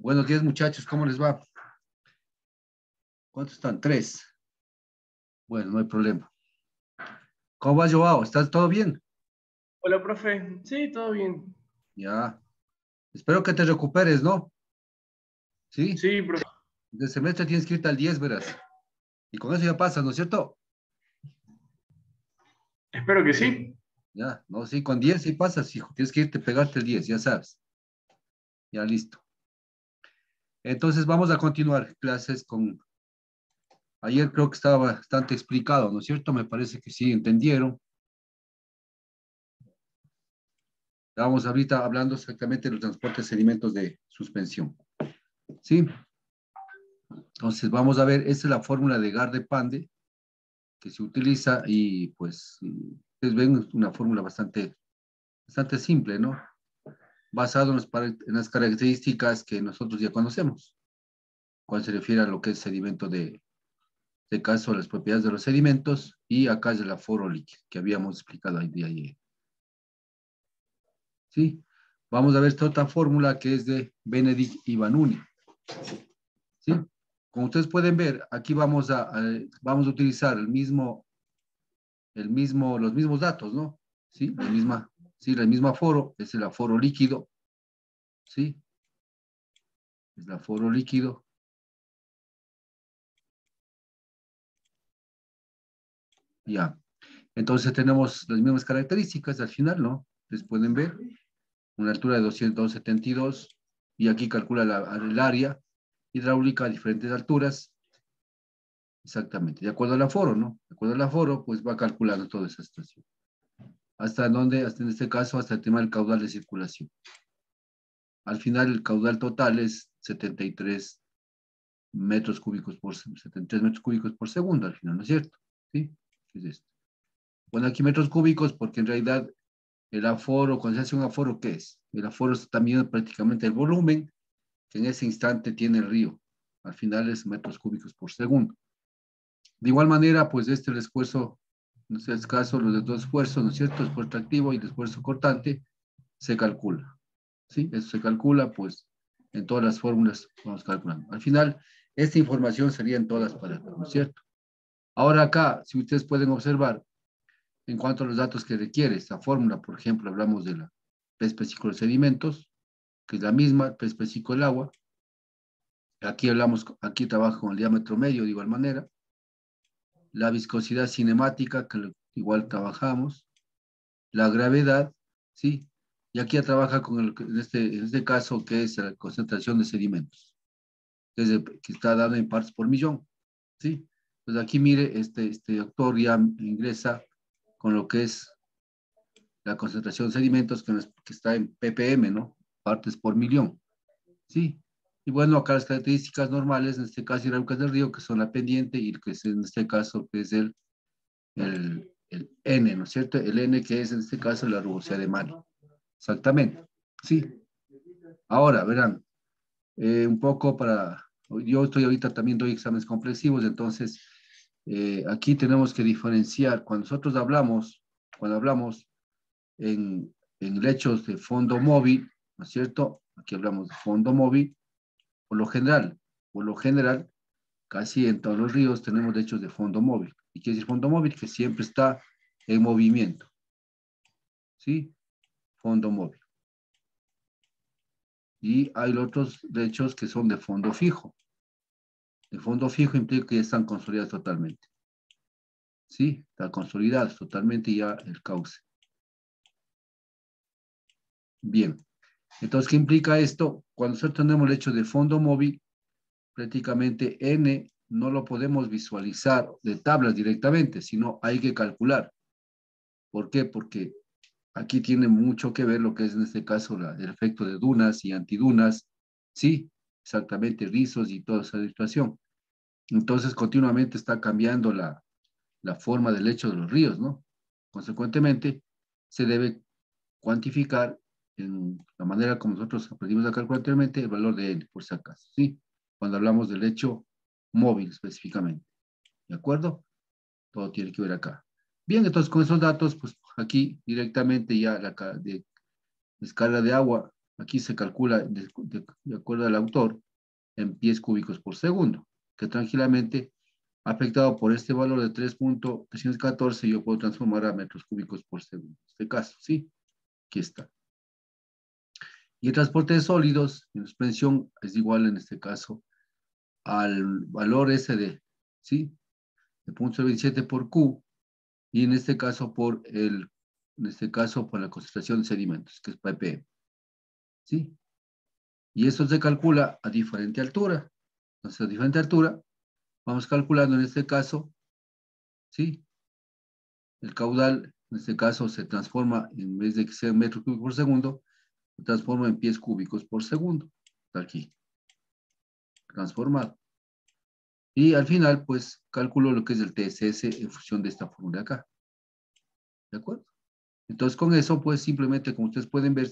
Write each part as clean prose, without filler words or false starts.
Buenos días, muchachos, ¿cómo les va? ¿Cuántos están? Tres. Bueno, no hay problema. ¿Cómo va, Joao? ¿Estás todo bien? Hola, profe. Sí, todo bien. Ya. Espero que te recuperes, ¿no? Sí. Sí, profe. Del semestre tienes que irte al 10, verás. Y con eso ya pasa, ¿no es cierto? Espero que sí. Ya, no, sí, con 10 sí pasas, hijo. Tienes que irte, pegarte el 10, ya sabes. Ya listo. Entonces vamos a continuar clases con... Ayer creo que estaba bastante explicado, ¿no es cierto? Me parece que sí entendieron. Estábamos ahorita hablando exactamente de los transportes de alimentos de suspensión. ¿Sí? Entonces vamos a ver, esta es la fórmula de Gard-de-Pande que se utiliza y pues ustedes ven es una fórmula bastante simple, ¿no? Basado en las características que nosotros ya conocemos, cuando se refiere a lo que es sedimento de caso, las propiedades de los sedimentos y acá es el aforo líquido que habíamos explicado el día ayer. ¿Sí? Vamos a ver esta otra fórmula que es de Benedict y Vanuni. ¿Sí? Como ustedes pueden ver, aquí vamos a utilizar los mismos datos, ¿no? ¿Sí? El mismo aforo, es el aforo líquido, ¿sí? Es el aforo líquido. Ya. Entonces tenemos las mismas características al final, ¿no? Ustedes pueden ver una altura de 272 y aquí calcula el área hidráulica a diferentes alturas. Exactamente, de acuerdo al aforo, ¿no? De acuerdo al aforo, pues va calculando toda esa situación. ¿Hasta dónde? Hasta en este caso, hasta el tema del caudal de circulación. Al final, el caudal total es 73 73 metros cúbicos por segundo, al final, ¿no es cierto? ¿Sí? ¿Qué es esto? Bueno, aquí metros cúbicos porque en realidad el aforo, cuando se hace un aforo, ¿qué es? El aforo es también prácticamente el volumen que en ese instante tiene el río. Al final es metros cúbicos por segundo. De igual manera, pues el esfuerzo, en este caso, los de dos esfuerzos, ¿no es cierto? Esfuerzo activo y el esfuerzo cortante se calcula. ¿Sí? Eso se calcula, pues, en todas las fórmulas vamos calculando. Al final, esta información sería en todas para, ¿no es cierto? Ahora acá, si ustedes pueden observar, en cuanto a los datos que requiere esta fórmula, por ejemplo, hablamos de la P específico de los sedimentos, que es la misma, P específico del agua. Aquí trabajo con el diámetro medio de igual manera. La viscosidad cinemática, que igual trabajamos. La gravedad, ¿sí? Y aquí ya trabaja con en este caso, que es la concentración de sedimentos, que está dado en partes por millón, ¿sí? Pues aquí mire, este doctor ya ingresa con lo que es la concentración de sedimentos que está en ppm, ¿no? Partes por millón, ¿sí? Y bueno, acá las características normales, en este caso hidráulicas del río, que son la pendiente y que es en este caso, que es el N, ¿no es cierto? El N que es en este caso la rugosidad de mar. Exactamente, sí. Ahora, verán, un poco yo estoy ahorita también doy exámenes complexivos, entonces aquí tenemos que diferenciar, cuando hablamos en lechos de fondo móvil, ¿no es cierto? Aquí hablamos de fondo móvil, por lo general, por lo general, casi en todos los ríos tenemos lechos de fondo móvil. ¿Y qué es el fondo móvil? Que siempre está en movimiento, ¿sí? Fondo móvil. Y hay otros lechos que son de fondo fijo. El fondo fijo implica que ya están consolidados totalmente. ¿Sí? Están consolidados totalmente ya el cauce. Bien. Entonces, ¿qué implica esto? Cuando nosotros tenemos el hecho de fondo móvil, prácticamente N no lo podemos visualizar de tablas directamente, sino hay que calcular. ¿Por qué? Porque aquí tiene mucho que ver lo que es en este caso el efecto de dunas y antidunas, sí, exactamente, rizos y toda esa situación. Entonces, continuamente está cambiando la forma del lecho de los ríos, ¿no? Consecuentemente, se debe cuantificar en la manera como nosotros aprendimos a calcular anteriormente el valor de N, por si acaso, ¿sí? Cuando hablamos del lecho móvil específicamente, ¿de acuerdo? Todo tiene que ver acá. Bien, entonces con esos datos, pues aquí directamente ya la descarga de agua aquí se calcula de acuerdo al autor en pies cúbicos por segundo, que tranquilamente, afectado por este valor de 3.314, yo puedo transformar a metros cúbicos por segundo. En este caso, ¿sí? Aquí está. Y el transporte de sólidos en suspensión es igual en este caso al valor ese de, ¿sí? De 0.27 por Q, y en este caso por la concentración de sedimentos, que es ppm, ¿sí? Y eso se calcula a diferente altura. Entonces, a diferente altura, vamos calculando en este caso, ¿sí? El caudal, en este caso, se transforma, en vez de que sea metros cúbicos por segundo, se transforma en pies cúbicos por segundo. Está aquí, transformado. Y al final, pues, calculo lo que es el TSS en función de esta fórmula de acá. ¿De acuerdo? Entonces, con eso, pues, simplemente, como ustedes pueden ver,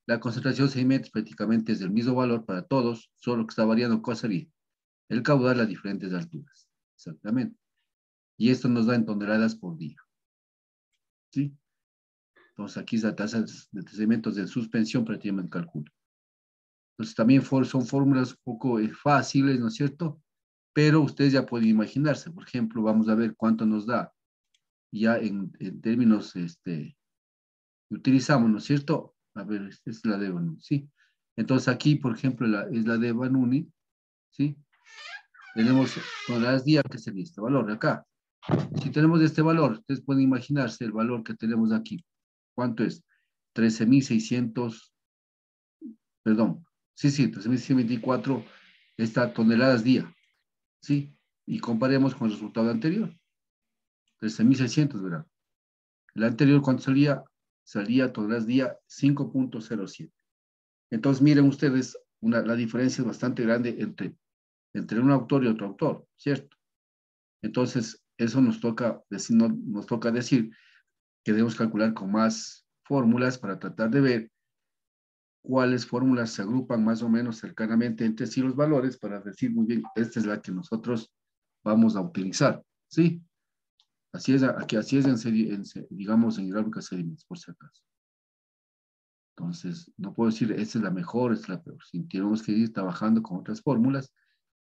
la concentración de sedimentos prácticamente es del mismo valor para todos, solo que está variando, ¿cuál sería? El caudal a diferentes alturas. Exactamente. Y esto nos da en toneladas por día. ¿Sí? Entonces, aquí es la tasa de sedimentos de suspensión prácticamente calculo. Entonces, también son fórmulas un poco fáciles, ¿no es cierto? Pero ustedes ya pueden imaginarse. Por ejemplo, vamos a ver cuánto nos da ya en términos que utilizamos, ¿no es cierto? A ver, esta es la de Vanuni, ¿sí? Entonces, aquí, por ejemplo, es la de Vanuni, ¿sí? Tenemos toneladas día, que sería este valor de acá. Si tenemos este valor, ustedes pueden imaginarse el valor que tenemos aquí. ¿Cuánto es? 13.600, perdón, sí, 13.624 toneladas día, ¿sí? Y comparemos con el resultado anterior, 13.600, ¿verdad? El anterior, ¿cuánto salía? Salía toneladas día 5.07. Entonces, miren ustedes, la diferencia es bastante grande entre un autor y otro autor, ¿cierto? Entonces, eso nos toca decir que debemos calcular con más fórmulas para tratar de ver cuáles fórmulas se agrupan más o menos cercanamente entre sí los valores para decir muy bien, esta es la que nosotros vamos a utilizar, ¿sí? Así es, aquí así es digamos en hidráulica sedimentos, por si acaso. Entonces, no puedo decir esta es la mejor, esta es la peor. Si tenemos que ir trabajando con otras fórmulas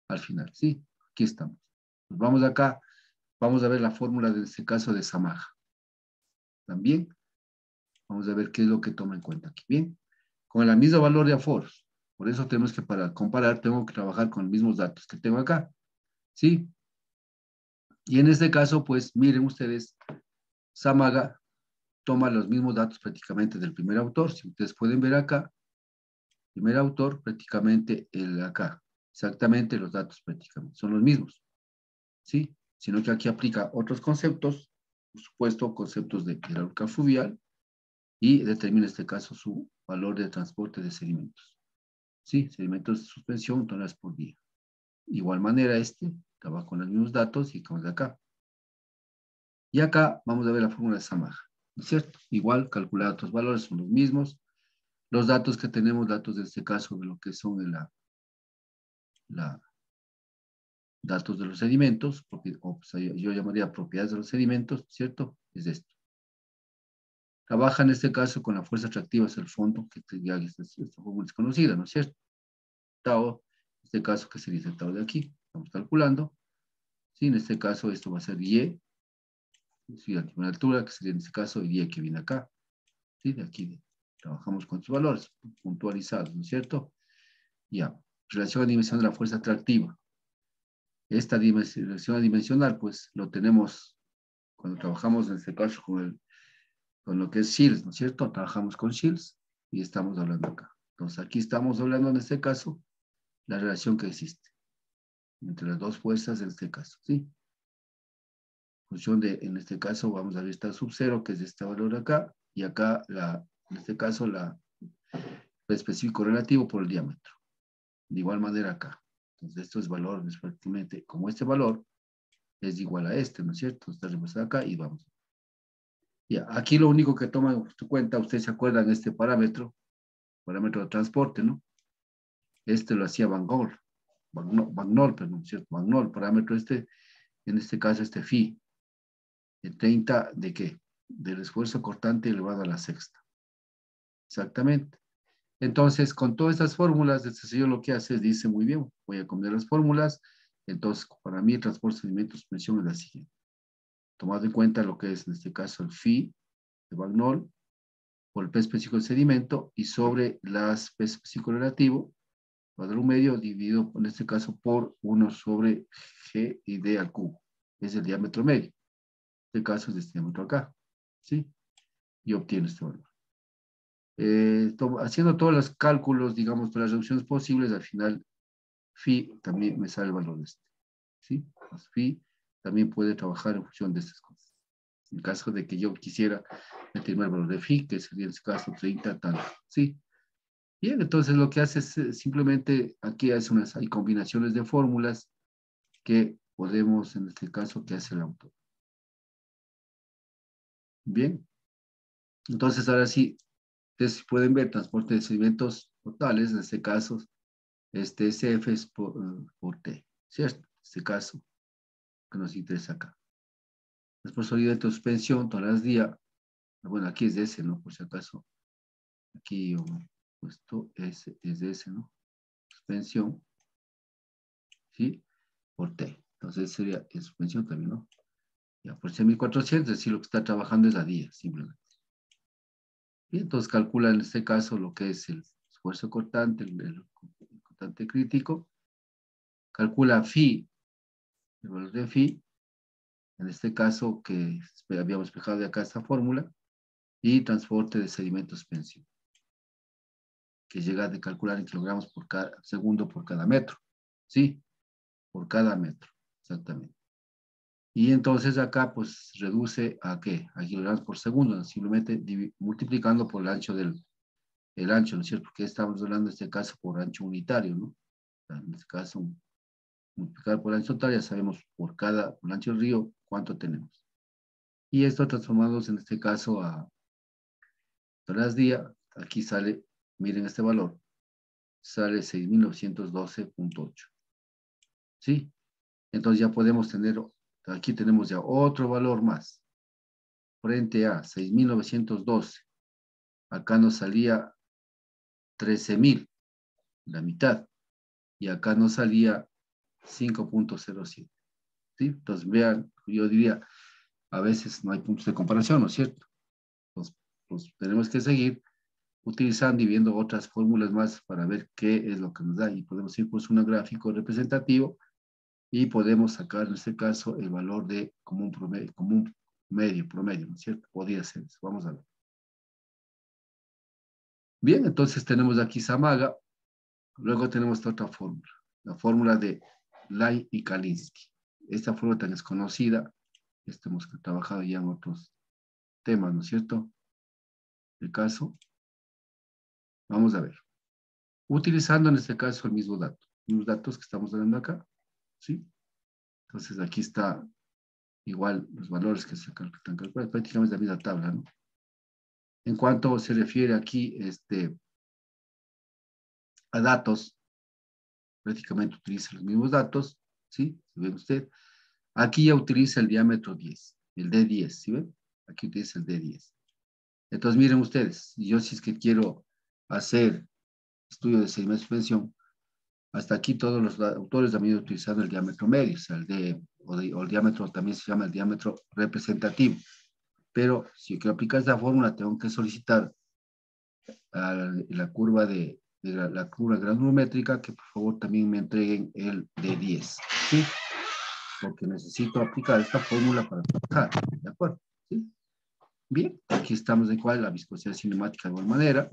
al final, ¿sí? Aquí estamos. Pues vamos acá, vamos a ver la fórmula de este caso de Samaja. También, vamos a ver qué es lo que toma en cuenta aquí. Bien, con el mismo valor de aforos. Por eso tenemos que, para comparar, tengo que trabajar con los mismos datos que tengo acá. ¿Sí? Y en este caso, pues, miren ustedes, Samaga toma los mismos datos prácticamente del primer autor. Si ustedes pueden ver acá, primer autor prácticamente el acá. Exactamente los datos prácticamente son los mismos. ¿Sí? Sino que aquí aplica otros conceptos, por supuesto, conceptos de hidráulica fluvial, y determina en este caso su valor de transporte de sedimentos. ¿Sí? Sedimentos de suspensión, toneladas por día. De igual manera, trabaja con los mismos datos y como de acá. Y acá vamos a ver la fórmula de Samaja, ¿no es cierto? Igual, calcular otros valores son los mismos. Los datos que tenemos, datos de este caso de lo que son datos de los sedimentos, o pues, yo llamaría propiedades de los sedimentos, ¿cierto? Es esto. Trabaja en este caso con la fuerza atractiva hacia el fondo, que ya esta fórmula es conocida, ¿no es cierto? Tau, en este caso, que sería el tau de aquí. Estamos calculando. Sí, en este caso, esto va a ser Y, sí, la primera altura, que sería en este caso Y que viene acá. Sí, de aquí trabajamos con estos valores puntualizados, ¿no es cierto? Ya, relación a dimensión de la fuerza atractiva. Esta relación adimensional, pues, lo tenemos cuando trabajamos en este caso con lo que es Shields, ¿no es cierto? Trabajamos con Shields y estamos hablando acá. Entonces, aquí estamos hablando en este caso la relación que existe entre las dos fuerzas en este caso, ¿sí? Función de, en este caso, vamos a ver esta sub 0, que es este valor acá, y acá, en este caso, el específico relativo por el diámetro. De igual manera acá. Entonces, esto es valor, es prácticamente, como este valor es igual a este, ¿no es cierto? Está representado acá y vamos. Ya, aquí lo único que toma en cuenta, ustedes se acuerdan, este parámetro de transporte, ¿no? Este lo hacía Van Nol, perdón, ¿cierto? Van Nol, parámetro en este caso phi, de 30, ¿de qué? Del esfuerzo cortante elevado a la sexta. Exactamente. Entonces, con todas estas fórmulas, este señor lo que hace es, dice, muy bien, voy a combinar las fórmulas. Entonces, para mí, el transporte de sedimentos de suspensión es la siguiente. Tomando en cuenta lo que es, en este caso, el phi de Bagnol, por el P específico del sedimento, y sobre las P específico relativo, cuadrado medio, dividido, en este caso, por 1 sobre G y D al cubo. Es el diámetro medio. En este caso es este diámetro acá. ¿Sí? Y obtiene este valor. Haciendo todos los cálculos, digamos, todas las reducciones posibles, al final, phi también me sale el valor de este. ¿Sí? Pues phi también puede trabajar en función de estas cosas. En caso de que yo quisiera meterme el valor de phi, que sería en este caso 30 tanto. ¿Sí? Bien, entonces lo que hace es simplemente, aquí hay combinaciones de fórmulas que podemos, en este caso, que hace el autor. Bien, entonces ahora sí, ustedes pueden ver transporte de sedimentos totales, en este caso, este SF es por T, ¿cierto? En este caso, que nos interesa acá. Después sedimentos de suspensión, toneladas día, bueno, aquí es de S, ¿no? Por si acaso, aquí yo he puesto S, es de S, ¿no? Suspensión, ¿sí? Por T. Entonces sería en suspensión también, ¿no? Ya, por 100.400, es decir, lo que está trabajando es la día, simplemente. Y entonces calcula en este caso lo que es el esfuerzo cortante, el cortante crítico. Calcula phi, el valor de phi, en este caso que habíamos despejado de acá esta fórmula, y transporte de sedimento suspensión, que llega a calcular en kilogramos por cada segundo por cada metro. ¿Sí? Por cada metro, exactamente. Y entonces acá pues reduce a ¿qué? A kilogramos por segundo, simplemente multiplicando por el ancho el ancho, ¿no es cierto? Porque estamos hablando en este caso por ancho unitario, ¿no? En este caso, multiplicar por ancho total, ya sabemos por por ancho del río cuánto tenemos. Y esto transformados en este caso a toneladas día, aquí sale, miren este valor, sale 6.912.8. ¿Sí? Entonces ya podemos tener, aquí tenemos ya otro valor más, frente a 6.912. Acá nos salía 13.000, la mitad, y acá nos salía 5.07. ¿Sí? Entonces vean, yo diría, a veces no hay puntos de comparación, ¿no es cierto? Entonces, pues tenemos que seguir utilizando y viendo otras fórmulas más para ver qué es lo que nos da, y podemos ir pues un gráfico representativo y podemos sacar en este caso el valor de común promedio, ¿no es cierto? Podría ser eso. Vamos a ver. Bien, entonces tenemos aquí Zamaga, luego tenemos esta otra fórmula, la fórmula de Lai y Kalinsky. Esta fórmula tan desconocida, hemos trabajado ya en otros temas, ¿no es cierto? El caso, vamos a ver. Utilizando en este caso el mismo dato, los datos que estamos dando acá, ¿sí? Entonces aquí está igual los valores que se están calculando, prácticamente la misma tabla, ¿no? En cuanto se refiere aquí a datos, prácticamente utiliza los mismos datos, ¿sí? ¿Sí ven usted? Aquí ya utiliza el diámetro 10, el D10, ¿sí ven? Aquí utiliza el D10. Entonces miren ustedes, yo si es que quiero hacer estudio de sedimento de suspensión, hasta aquí todos los autores también utilizando el diámetro medio, o sea, o el diámetro también se llama el diámetro representativo. Pero si yo quiero aplicar esta fórmula, tengo que solicitar a la curva la curva granulométrica que por favor también me entreguen el D10, ¿sí? Porque necesito aplicar esta fórmula para trabajar, ¿de acuerdo? ¿Sí? Bien, aquí estamos en cuál, la viscosidad cinemática de igual manera,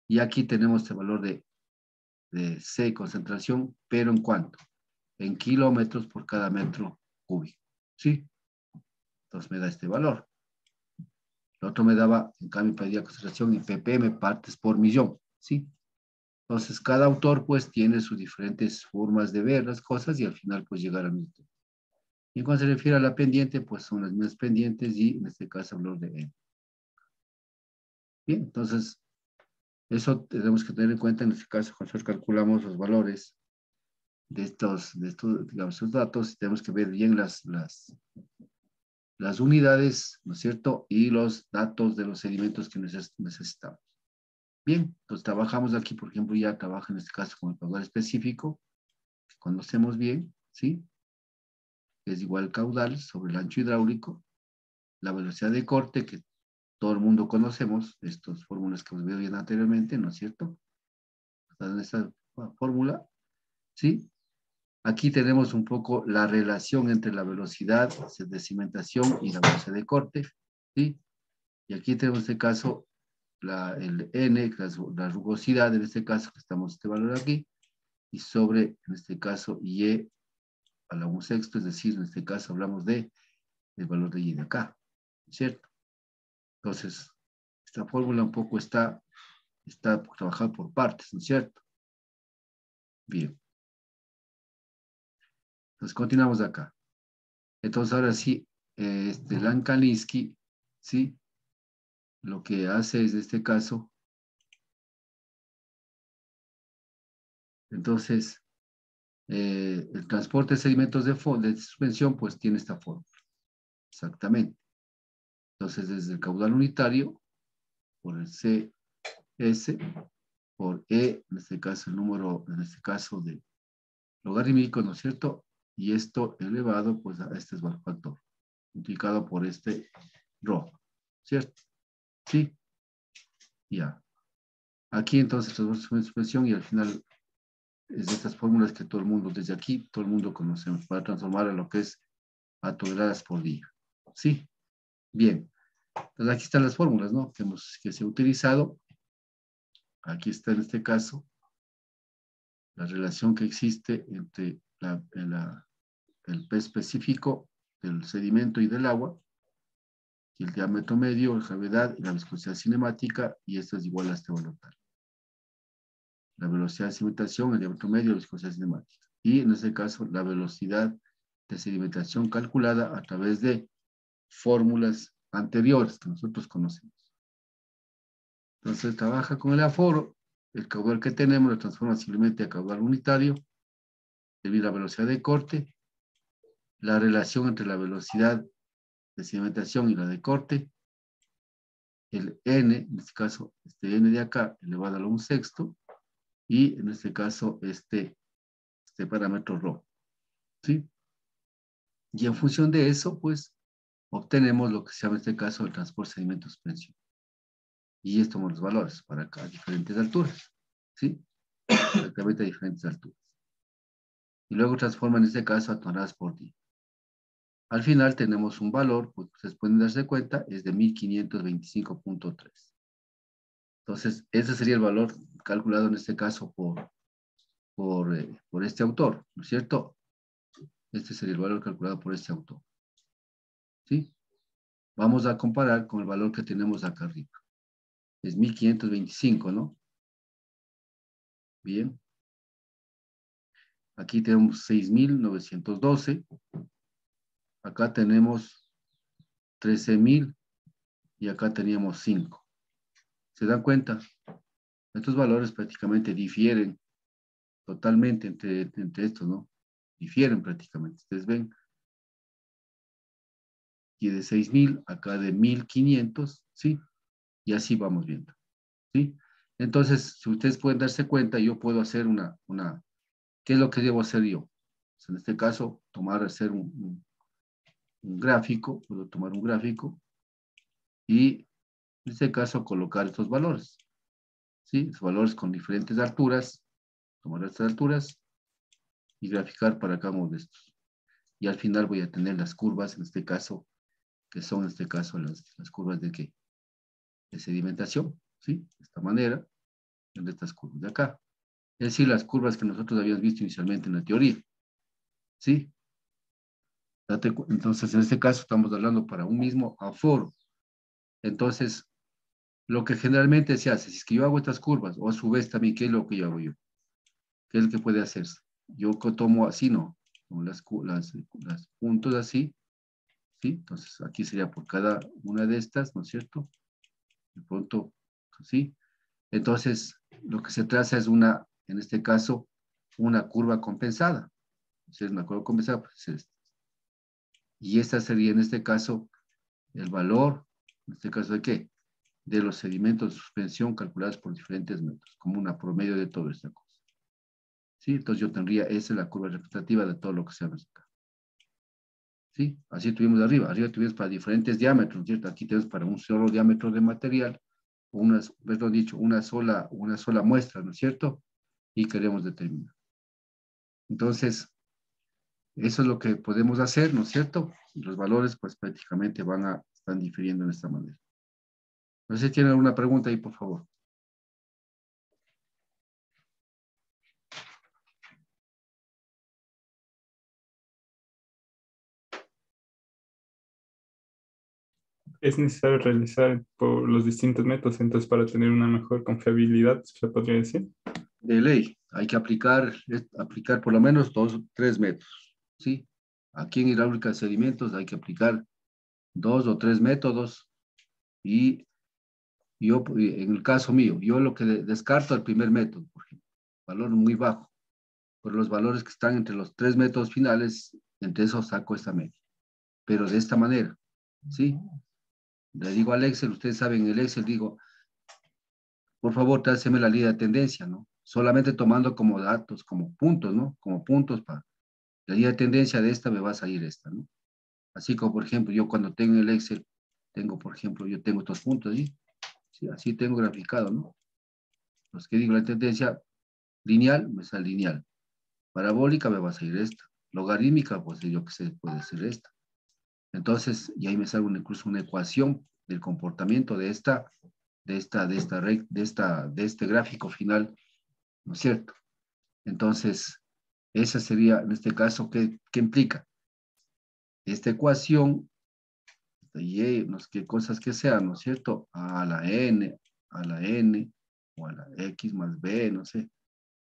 y aquí tenemos este valor de C, concentración, pero ¿en cuánto? En kilómetros por cada metro cúbico, ¿sí? Entonces me da este valor. El otro me daba, en cambio, pedía concentración en ppm, partes por millón, ¿sí? Entonces, cada autor, pues, tiene sus diferentes formas de ver las cosas y al final, pues, llegar al mismo. Y cuando se refiere a la pendiente, pues, son las mismas pendientes y, en este caso, valor de n. Bien, entonces, eso tenemos que tener en cuenta en este caso cuando nosotros calculamos los valores de estos digamos, estos datos, tenemos que ver bien las unidades, ¿no es cierto? Y los datos de los sedimentos que necesitamos. Bien, entonces trabajamos aquí, por ejemplo, ya trabaja en este caso con el caudal específico, que conocemos bien, ¿sí? Es igual caudal sobre el ancho hidráulico, la velocidad de corte, que todo el mundo conocemos, estas fórmulas que os veo bien anteriormente, ¿no es cierto? En esta fórmula, ¿sí? Aquí tenemos un poco la relación entre la velocidad de cimentación y la velocidad de corte, ¿sí? Y aquí tenemos en este caso el N, la rugosidad, en este caso, que estamos este valor aquí, y sobre, en este caso, Y a la 1/6, es decir, en este caso hablamos del valor de Y de acá, ¿cierto? Entonces, esta fórmula un poco está trabajada por partes, ¿no es cierto? Bien. Entonces, continuamos de acá. Entonces, ahora sí, Lankalinsky, ¿sí? Lo que hace es, en este caso, entonces, el transporte de sedimentos de suspensión, pues tiene esta forma. Exactamente. Entonces, desde el caudal unitario, por el CS, por E, en este caso, el número, en este caso, de logarítmico, ¿no es cierto? Y esto elevado, pues, a este es el factor, multiplicado por este ρ, ¿cierto? Sí, ya. Aquí, entonces, tenemos una expresión y al final es de estas fórmulas que todo el mundo, desde aquí, todo el mundo conocemos, para transformar a lo que es a toneladas por día. ¿Sí? Bien. Entonces, aquí están las fórmulas, ¿no? Que se ha utilizado. Aquí está, en este caso, la relación que existe entre el P específico del sedimento y del agua, y el diámetro medio, la gravedad y la viscosidad cinemática, y esto es igual a este valor tal. La velocidad de sedimentación, el diámetro medio, la viscosidad cinemática. Y en este caso, la velocidad de sedimentación calculada a través de fórmulas anteriores que nosotros conocemos. Entonces, trabaja con el aforo, el caudal que tenemos lo transforma simplemente a caudal unitario, debido a la velocidad de corte, la relación entre la velocidad de sedimentación y la de corte, el n, en este caso, este n de acá, elevado a la 1/6, y en este caso, este parámetro ρ, ¿sí? Y en función de eso, pues, obtenemos lo que se llama en este caso el transporte sedimento-suspensión. Y esto tomamos los valores para a diferentes alturas, ¿sí? Exactamente a diferentes alturas. Y luego transforma en este caso a toneladas por día. Al final tenemos un valor, pues ustedes pueden darse cuenta, es de 1525.3. Entonces, ese sería el valor calculado en este caso por este autor, ¿no es cierto? Este sería el valor calculado por este autor. ¿Sí? Vamos a comparar con el valor que tenemos acá arriba. Es 1525, ¿no? Bien. Aquí tenemos 6.912. Acá tenemos 13.000 y acá teníamos 5. ¿Se dan cuenta? Estos valores prácticamente difieren totalmente entre estos, ¿no? Difieren prácticamente. Ustedes ven, aquí de 6.000, acá de 1.500, ¿sí? Y así vamos viendo, ¿sí? Entonces, si ustedes pueden darse cuenta, yo puedo hacer ¿qué es lo que debo hacer yo? Pues en este caso, hacer un gráfico, puedo tomar un gráfico y en este caso colocar estos valores, ¿sí? Los valores con diferentes alturas, tomar estas alturas y graficar para cada uno de estos. Y al final voy a tener las curvas, en este caso, que son en este caso las curvas de ¿qué? De sedimentación, ¿sí? De esta manera, de estas curvas de acá. Es decir, las curvas que nosotros habíamos visto inicialmente en la teoría, ¿sí? Entonces, en este caso estamos hablando para un mismo aforo. Entonces, lo que generalmente se hace, si es que yo hago estas curvas, o a su vez también, ¿qué es lo que yo hago yo? ¿Qué es lo que puede hacerse? Yo tomo así, ¿no? Como las puntos así, ¿sí? Entonces, aquí sería por cada una de estas, ¿no es cierto? De pronto, ¿sí? Entonces, lo que se traza es en este caso, una curva compensada. Si es una curva compensada, pues es esta. Y esta sería, en este caso, el valor, en este caso, ¿de qué? de los sedimentos de suspensión calculados por diferentes métodos, como una promedio de toda esta cosa. ¿Sí? Entonces yo tendría, esa es la curva representativa de todo lo que se habla acá. ¿Sí? Así tuvimos arriba tuvimos para diferentes diámetros, ¿cierto? Aquí tenemos para un solo diámetro de material, perdón dicho, una sola muestra, ¿no es cierto? Y queremos determinar. Entonces, eso es lo que podemos hacer, ¿no es cierto? Y los valores, pues prácticamente están difiriendo de esta manera. No sé si tienen alguna pregunta ahí, por favor. Es necesario realizar por los distintos métodos, entonces para tener una mejor confiabilidad, se podría decir. De ley, hay que aplicar por lo menos 2 o 3 métodos, ¿sí? Aquí en hidráulica de sedimentos hay que aplicar 2 o 3 métodos y yo, en el caso mío, yo lo que descarto el primer método, por ejemplo, valor muy bajo, por los valores que están entre los 3 métodos finales, entre esos saco esta media, pero de esta manera, ¿sí? Le digo al Excel, ustedes saben, en el Excel digo, por favor, tráceme la línea de tendencia, ¿no? Solamente tomando como datos, como puntos, ¿no? Como puntos para la línea de tendencia de esta me va a salir esta, ¿no? Así como, por ejemplo, yo cuando tengo el Excel, por ejemplo, yo tengo estos puntos ahí, ¿sí? Así tengo graficado, ¿no? Los que digo la tendencia lineal, me sale lineal. Parabólica me va a salir esta. Logarítmica, pues yo que sé, puede ser esta. Entonces, y ahí me sale incluso una ecuación del comportamiento de este gráfico final, ¿no es cierto? Entonces, esa sería, en este caso, ¿qué implica? Esta ecuación, y no sé qué cosas que sean, ¿no es cierto? A la n, o a la x más b, no sé,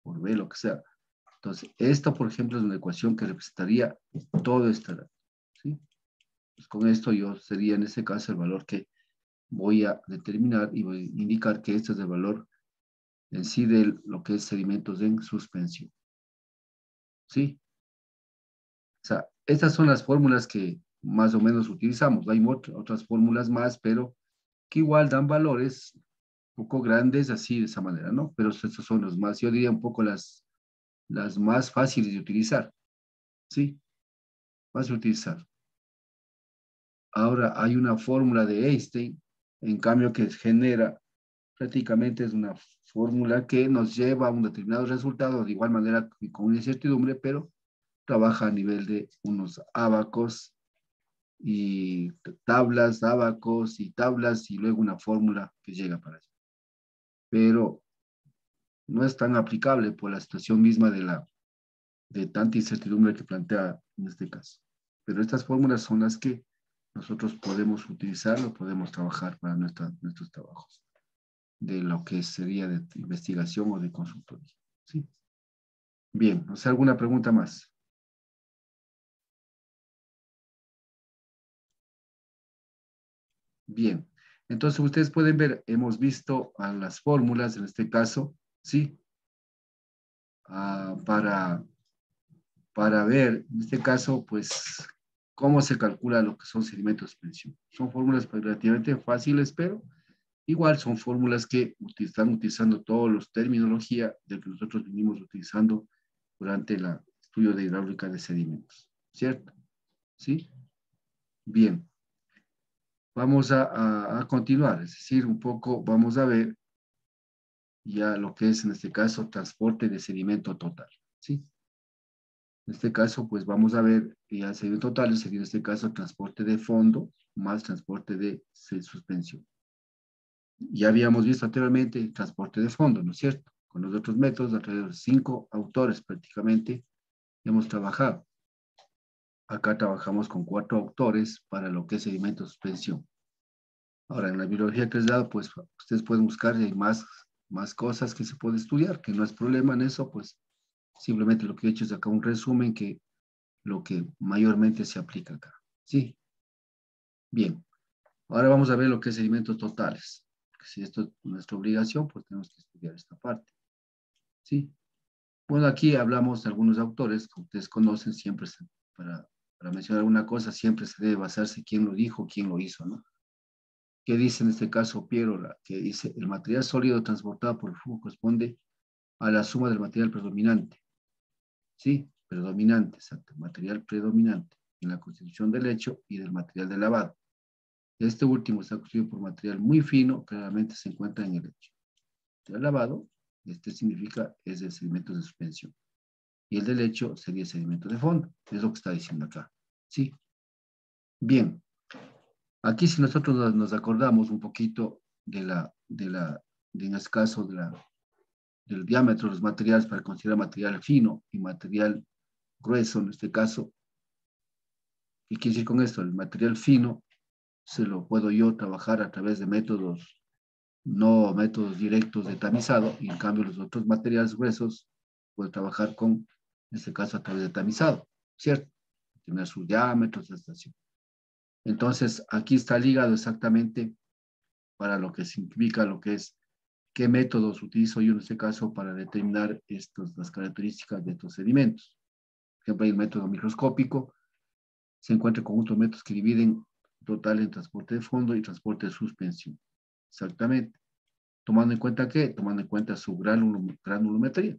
por b, lo que sea. Entonces, esta, por ejemplo, es una ecuación que representaría todo este dato, ¿sí? Pues con esto yo sería, en este caso, el valor que voy a determinar y voy a indicar que este es el valor en sí de lo que es sedimentos en suspensión, ¿sí? O sea, estas son las fórmulas que más o menos utilizamos. Hay otras fórmulas más, pero que igual dan valores un poco grandes así de esa manera, ¿no? Pero estos son los más, yo diría un poco las más fáciles de utilizar, ¿sí? Más de utilizar. Ahora hay una fórmula de Einstein, en cambio que genera, prácticamente es una fórmula que nos lleva a un determinado resultado, de igual manera con una incertidumbre, pero trabaja a nivel de unos ábacos y tablas, ábacos y tablas, y luego una fórmula que llega para eso. Pero no es tan aplicable por la situación misma de tanta incertidumbre que plantea en este caso. Pero estas fórmulas son las que nosotros podemos utilizar o podemos trabajar para nuestros trabajos, de lo que sería de investigación o de consultoría. ¿Sí? Bien, ¿no sé alguna pregunta más? Bien, entonces ustedes pueden ver, hemos visto a las fórmulas, en este caso, ¿sí? Para ver, en este caso, pues, cómo se calcula lo que son sedimentos de suspensión. Son fórmulas relativamente fáciles, pero igual son fórmulas que están utilizando todos los terminología de que nosotros venimos utilizando durante el estudio de hidráulica de sedimentos, ¿cierto? ¿Sí? Bien, vamos a continuar, es decir, un poco vamos a ver ya lo que es en este caso transporte de sedimento total, ¿sí? En este caso, pues vamos a ver ya el sedimento total sería en este caso transporte de fondo más transporte de suspensión. Ya habíamos visto anteriormente el transporte de fondo, ¿no es cierto? Con los otros métodos, alrededor de 5 autores prácticamente hemos trabajado. Acá trabajamos con 4 autores para lo que es sedimento de suspensión. Ahora, en la biología que les he dado, pues ustedes pueden buscar si hay más cosas que se puede estudiar, que no es problema en eso, pues simplemente lo que he hecho es acá un resumen que lo que mayormente se aplica acá. ¿Sí? Bien. Ahora vamos a ver lo que es sedimentos totales. Si esto es nuestra obligación, pues tenemos que estudiar esta parte. ¿Sí? Bueno, aquí hablamos de algunos autores que ustedes conocen, siempre para mencionar una cosa, siempre se debe basarse quién lo dijo, quién lo hizo, ¿no? ¿Qué dice en este caso Piero? Que dice, el material sólido transportado por el flujo corresponde a la suma del material predominante. ¿Sí? Predominante, exacto. Material predominante en la constitución del lecho y del material de lavado. Este último está constituido por material muy fino, que claramente se encuentra en el lecho. El lavado, este significa, es el sedimento de suspensión. Y el de lecho sería el sedimento de fondo. Es lo que está diciendo acá. ¿Sí? Bien. Aquí si nosotros nos acordamos un poquito en este caso, del diámetro de los materiales para considerar material fino y material grueso, en este caso, ¿qué quiere decir con esto? El material fino se lo puedo yo trabajar a través de métodos, no métodos directos de tamizado, y en cambio los otros materiales gruesos puedo trabajar con, en este caso, a través de tamizado, ¿cierto? Tener sus diámetros, estación. Entonces, aquí está ligado exactamente para lo que significa lo que es qué métodos utilizo yo en este caso para determinar las características de estos sedimentos. Por ejemplo, hay el método microscópico, se encuentra con otros métodos que dividen total en transporte de fondo y transporte de suspensión. Exactamente. Tomando en cuenta ¿qué? Tomando en cuenta su granulometría.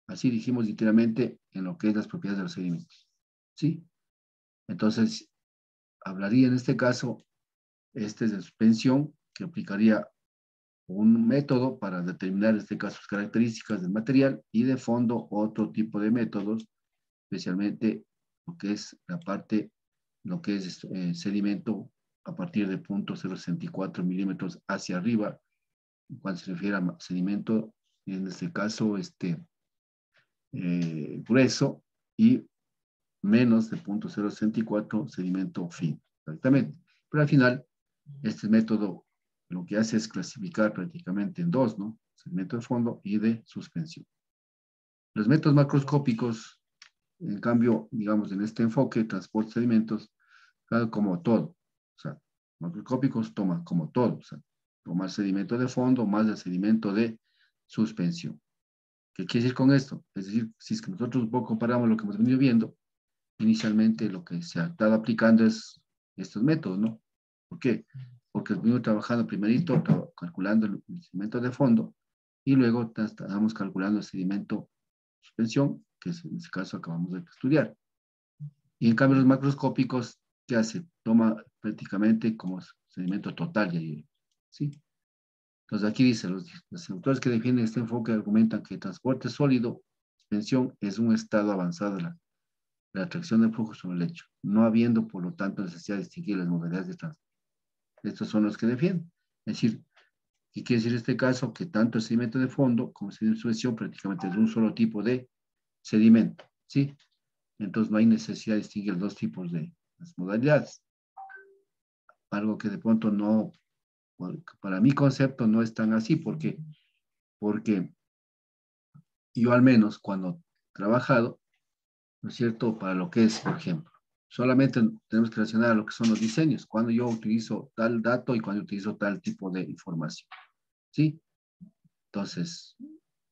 Así dijimos literalmente en lo que es las propiedades de los sedimentos. ¿Sí? Entonces, hablaría en este caso, este es de suspensión, que aplicaría un método para determinar en este caso sus características del material, y de fondo otro tipo de métodos, especialmente lo que es la parte, lo que es sedimento a partir de 0.064 milímetros hacia arriba, cuando se refiere a sedimento, en este caso grueso, y menos de 0.064 sedimento fino, exactamente. Pero al final, este método lo que hace es clasificar prácticamente en dos, ¿no? Sedimento de fondo y de suspensión. Los métodos macroscópicos, en cambio, digamos, en este enfoque, transporte de sedimentos, claro, como todo. O sea, macroscópicos toman como todo. O sea, tomar sedimento de fondo más el sedimento de suspensión. ¿Qué quiere decir con esto? Es decir, si es que nosotros un poco comparamos lo que hemos venido viendo, inicialmente lo que se ha estado aplicando es estos métodos, ¿no? ¿Por qué? Porque venimos trabajando primerito, calculando el sedimento de fondo, y luego estamos calculando el sedimento de suspensión, que es, en este caso acabamos de estudiar. Y en cambio los macroscópicos, ¿qué hace? Toma prácticamente como sedimento total, ¿sí? Entonces aquí dice, los autores que defienden este enfoque argumentan que el transporte sólido, suspensión, es un estado avanzado de la atracción del flujo sobre el lecho, no habiendo, por lo tanto, necesidad de distinguir las modalidades de transporte. Estos son los que defienden. Es decir, ¿qué quiere decir este caso? Que tanto el sedimento de fondo como el sedimento de suspensión prácticamente es un solo tipo de sedimento, ¿sí? Entonces no hay necesidad de distinguir dos tipos de las modalidades. Algo que de pronto no, para mi concepto no es tan así, porque yo al menos cuando he trabajado, ¿no es cierto? Para lo que es, por ejemplo, solamente tenemos que relacionar lo que son los diseños, cuando yo utilizo tal dato y cuando utilizo tal tipo de información, ¿sí? Entonces,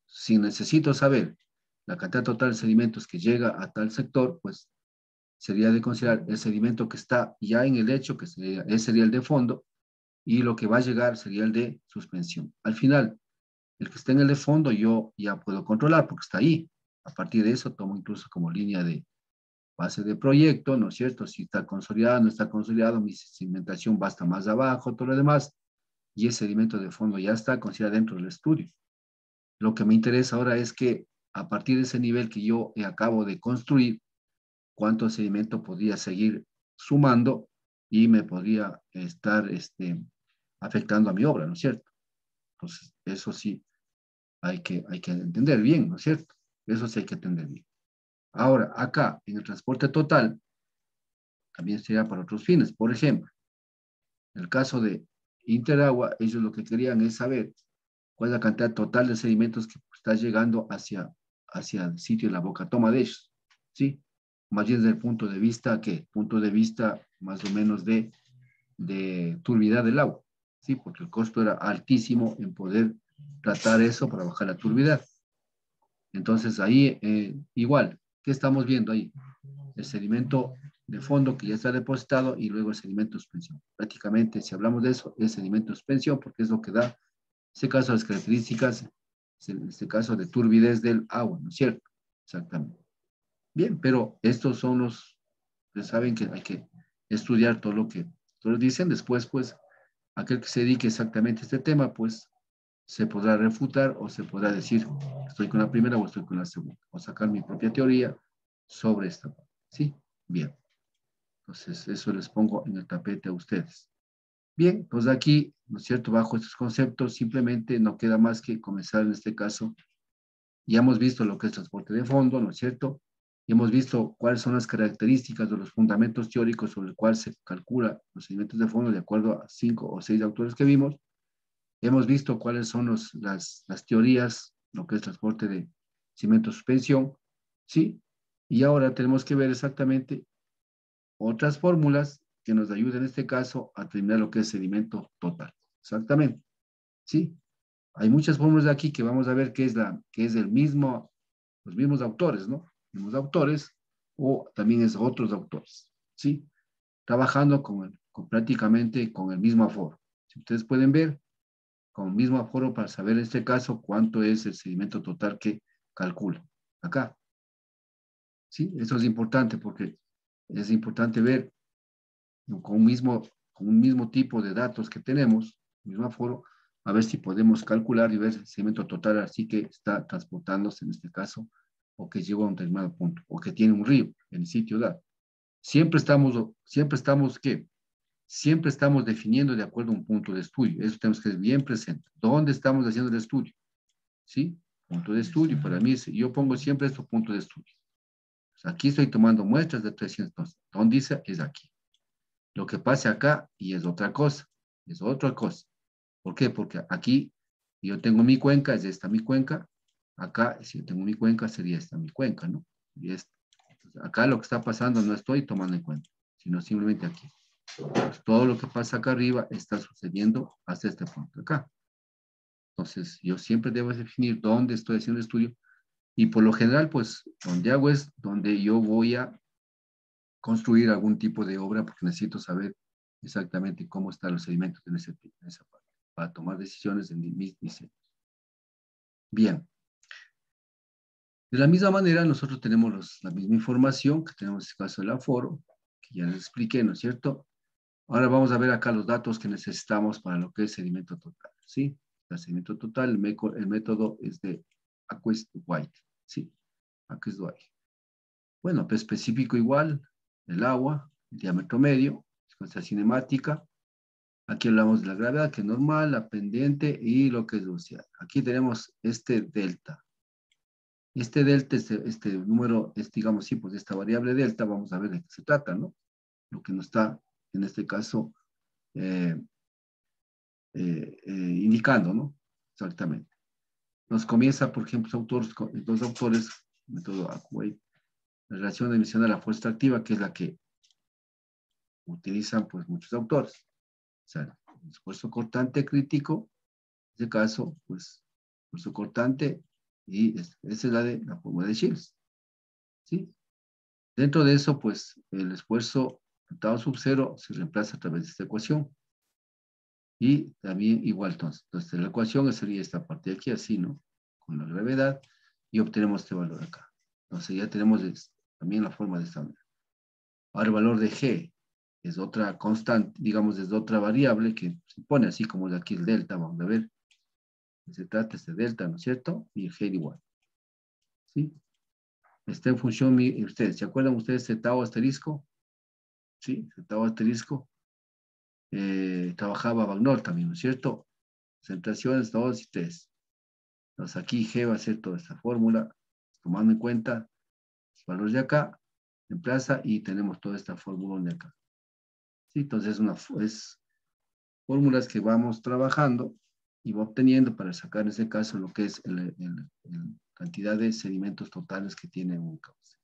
si necesito saber la cantidad total de sedimentos que llega a tal sector, pues sería de considerar el sedimento que está ya en el lecho, que ese sería el de fondo, y lo que va a llegar sería el de suspensión. Al final, el que esté en el de fondo yo ya puedo controlar porque está ahí. A partir de eso tomo incluso como línea de base de proyecto, ¿no es cierto? Si está consolidado, no está consolidado, mi cimentación va hasta más abajo, todo lo demás, y ese sedimento de fondo ya está considerado dentro del estudio. Lo que me interesa ahora es que a partir de ese nivel que yo acabo de construir, cuánto sedimento podría seguir sumando y me podría estar afectando a mi obra, ¿no es cierto? Entonces, eso sí hay que entender bien, ¿no es cierto? Eso sí hay que entender bien. Ahora, acá, en el transporte total, también sería para otros fines. Por ejemplo, en el caso de Interagua, ellos lo que querían es saber cuál es la cantidad total de sedimentos que está llegando hacia el sitio de la boca toma de ellos, ¿sí? Más bien desde el punto de vista, ¿qué? Punto de vista más o menos de turbidez del agua, ¿sí? Porque el costo era altísimo en poder tratar eso para bajar la turbidez. Entonces ahí, igual, ¿qué estamos viendo ahí? El sedimento de fondo que ya está depositado y luego el sedimento de suspensión. Prácticamente, si hablamos de eso, es sedimento de suspensión porque es lo que da, en este caso, las características, en este caso, de turbidez del agua, ¿no es cierto? Exactamente. Bien, pero estos son los, ustedes saben que hay que estudiar todo lo que todos dicen. Después, pues, aquel que se dedique exactamente a este tema, pues, se podrá refutar o se podrá decir, estoy con la primera o estoy con la segunda, o sacar mi propia teoría sobre esta parte. ¿Sí? Bien. Entonces, eso les pongo en el tapete a ustedes. Bien, pues aquí, ¿no es cierto? Bajo estos conceptos, simplemente no queda más que comenzar en este caso. Ya hemos visto lo que es transporte de fondo, ¿no es cierto? Y hemos visto cuáles son las características de los fundamentos teóricos sobre el cual se calcula los sedimentos de fondo de acuerdo a 5 o 6 autores que vimos. Hemos visto cuáles son las teorías, lo que es transporte de cimiento suspensión, ¿sí? Y ahora tenemos que ver exactamente otras fórmulas que nos ayuden en este caso a determinar lo que es sedimento total. Exactamente, ¿sí? Hay muchas fórmulas de aquí que vamos a ver que es el mismo, los mismos autores, ¿no? Mismos autores o también es otros autores, ¿sí? Trabajando prácticamente con el mismo aforo. Si ustedes pueden ver, con el mismo aforo para saber en este caso cuánto es el sedimento total que calcula. Acá, ¿sí? Eso es importante porque es importante ver con un mismo tipo de datos que tenemos, mismo aforo, a ver si podemos calcular y ver el sedimento total así que está transportándose en este caso, o que llegó a un determinado punto, o que tiene un río en el sitio dado. ¿Qué? Siempre estamos definiendo de acuerdo a un punto de estudio. Eso tenemos que ser bien presente. ¿Dónde estamos haciendo el estudio? ¿Sí? Punto de estudio. Para mí, yo pongo siempre estos puntos de estudio. Aquí estoy tomando muestras de 300. ¿Dónde dice? Es aquí. Lo que pase acá y es otra cosa. Es otra cosa. ¿Por qué? Porque aquí yo tengo mi cuenca, es esta mi cuenca. Acá, si yo tengo mi cuenca, sería esta mi cuenca, ¿no? Y esta. Entonces, acá lo que está pasando no estoy tomando en cuenta, sino simplemente aquí. Entonces, todo lo que pasa acá arriba está sucediendo hasta este punto acá. Entonces, yo siempre debo definir dónde estoy haciendo el estudio y por lo general, pues, donde hago es donde yo voy a construir algún tipo de obra porque necesito saber exactamente cómo están los sedimentos en esa parte para tomar decisiones en mis diseños. Bien. De la misma manera, nosotros tenemos la misma información que tenemos en este caso del aforo, que ya les expliqué, ¿no es cierto? Ahora vamos a ver acá los datos que necesitamos para lo que es sedimento total, ¿sí? El sedimento total, el método es de Aquist-White, ¿sí? Aquist-White. Bueno, pues específico igual, el agua, el diámetro medio, secuencia cinemática. Aquí hablamos de la gravedad, que es normal, la pendiente y lo que es velocidad. Aquí tenemos este delta. Este delta, este número, es, digamos, sí, pues esta variable delta, vamos a ver de qué se trata, ¿no? Lo que nos está, en este caso, indicando, ¿no? Exactamente. Nos comienza, por ejemplo, dos autores, método Aquay, la relación de emisión de la fuerza activa, que es la que utilizan, pues, muchos autores. O sea, el esfuerzo cortante crítico, en este caso, pues, esfuerzo cortante, y esa es la fórmula de Shields, ¿sí? Dentro de eso, pues, el esfuerzo tau sub 0 se reemplaza a través de esta ecuación. Y también igual, entonces la ecuación sería esta parte de aquí, así, ¿no? Con la gravedad, y obtenemos este valor acá. Entonces ya tenemos también la forma de esta manera. Ahora el valor de G es otra constante, digamos, es otra variable que se pone así como de aquí el delta, vamos a ver. Se trata este delta, ¿no es cierto? Y el G igual. ¿Sí? Está en función, ustedes, ¿se acuerdan ustedes de tau asterisco? Sí, tau asterisco. Trabajaba Bagnol también, ¿no es cierto? Concentraciones 2 y 3. Entonces aquí G va a ser toda esta fórmula, tomando en cuenta los valores de acá, reemplaza y tenemos toda esta fórmula de acá. ¿Sí? Entonces es fórmulas que vamos trabajando y va obteniendo para sacar en este caso lo que es la cantidad de sedimentos totales que tiene un cauce.